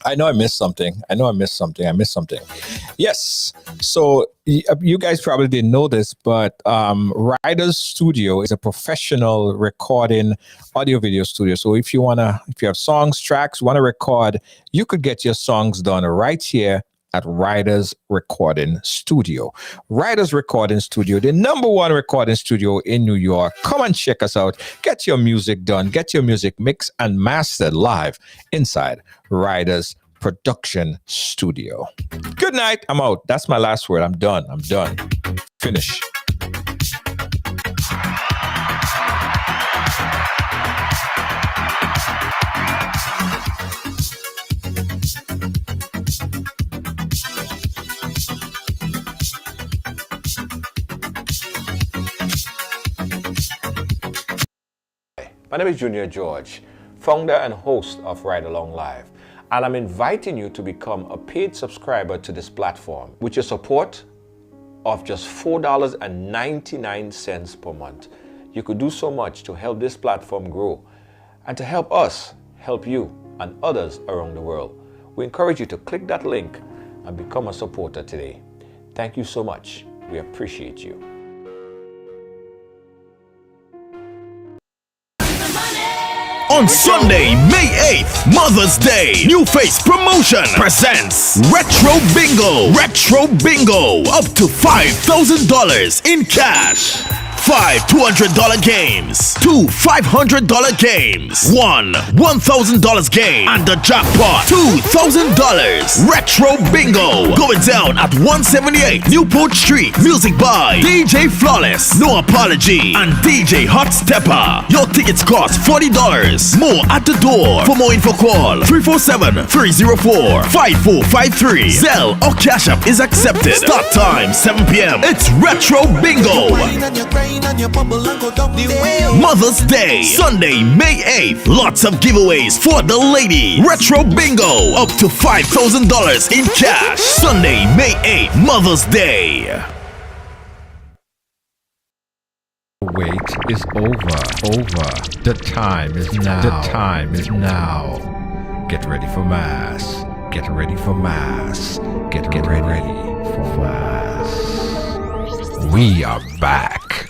I know I missed something. I missed something. Yes. So you guys probably didn't know this, but Riders Studio is a professional recording audio video studio. So if you have songs, tracks, want to record, you could get your songs done right here at Riders Recording Studio. Riders Recording Studio, the #1 recording studio in New York. Come and check us out. Get your music done. Get your music mixed and mastered live inside Riders Production Studio. Good night. I'm out. That's my last word. I'm done. Finish. My name is Junior George, founder and host of Ride Along Live, and I'm inviting you to become a paid subscriber to this platform. With your support of just $4.99 per month, you could do so much to help this platform grow and to help us help you and others around the world. We encourage you to click that link and become a supporter today. Thank you so much. We appreciate you. On Sunday, May 8th, Mother's Day, New Face Promotion presents Retro Bingo. Retro Bingo, up to $5,000 in cash. 5 $200 games, 2 $500 games, 1 $1,000 game, and the jackpot $2,000. Retro Bingo going down at 178 Newport Street. Music by DJ Flawless, No Apology, and DJ Hot Stepper. Your tickets cost $40. More at the door. For more info, call 347-304-5453. Zelle or Cash App is accepted. Start time 7 p.m. It's Retro Bingo. Mother's Day, Sunday, May 8th. Lots of giveaways for the ladies. Retro Bingo, up to $5,000 in cash. Sunday, May 8th, Mother's Day. Wait is over. The time is now. Get ready for mass. Get ready for mass. Get ready for mass. We are back.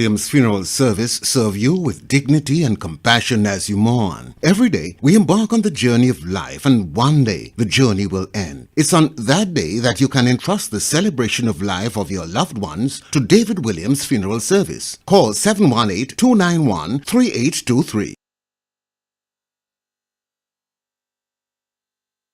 Williams Funeral Service serve you with dignity and compassion as you mourn. Every day, we embark on the journey of life, and one day, the journey will end. It's on that day that you can entrust the celebration of life of your loved ones to David Williams Funeral Service. Call 718-291-3823.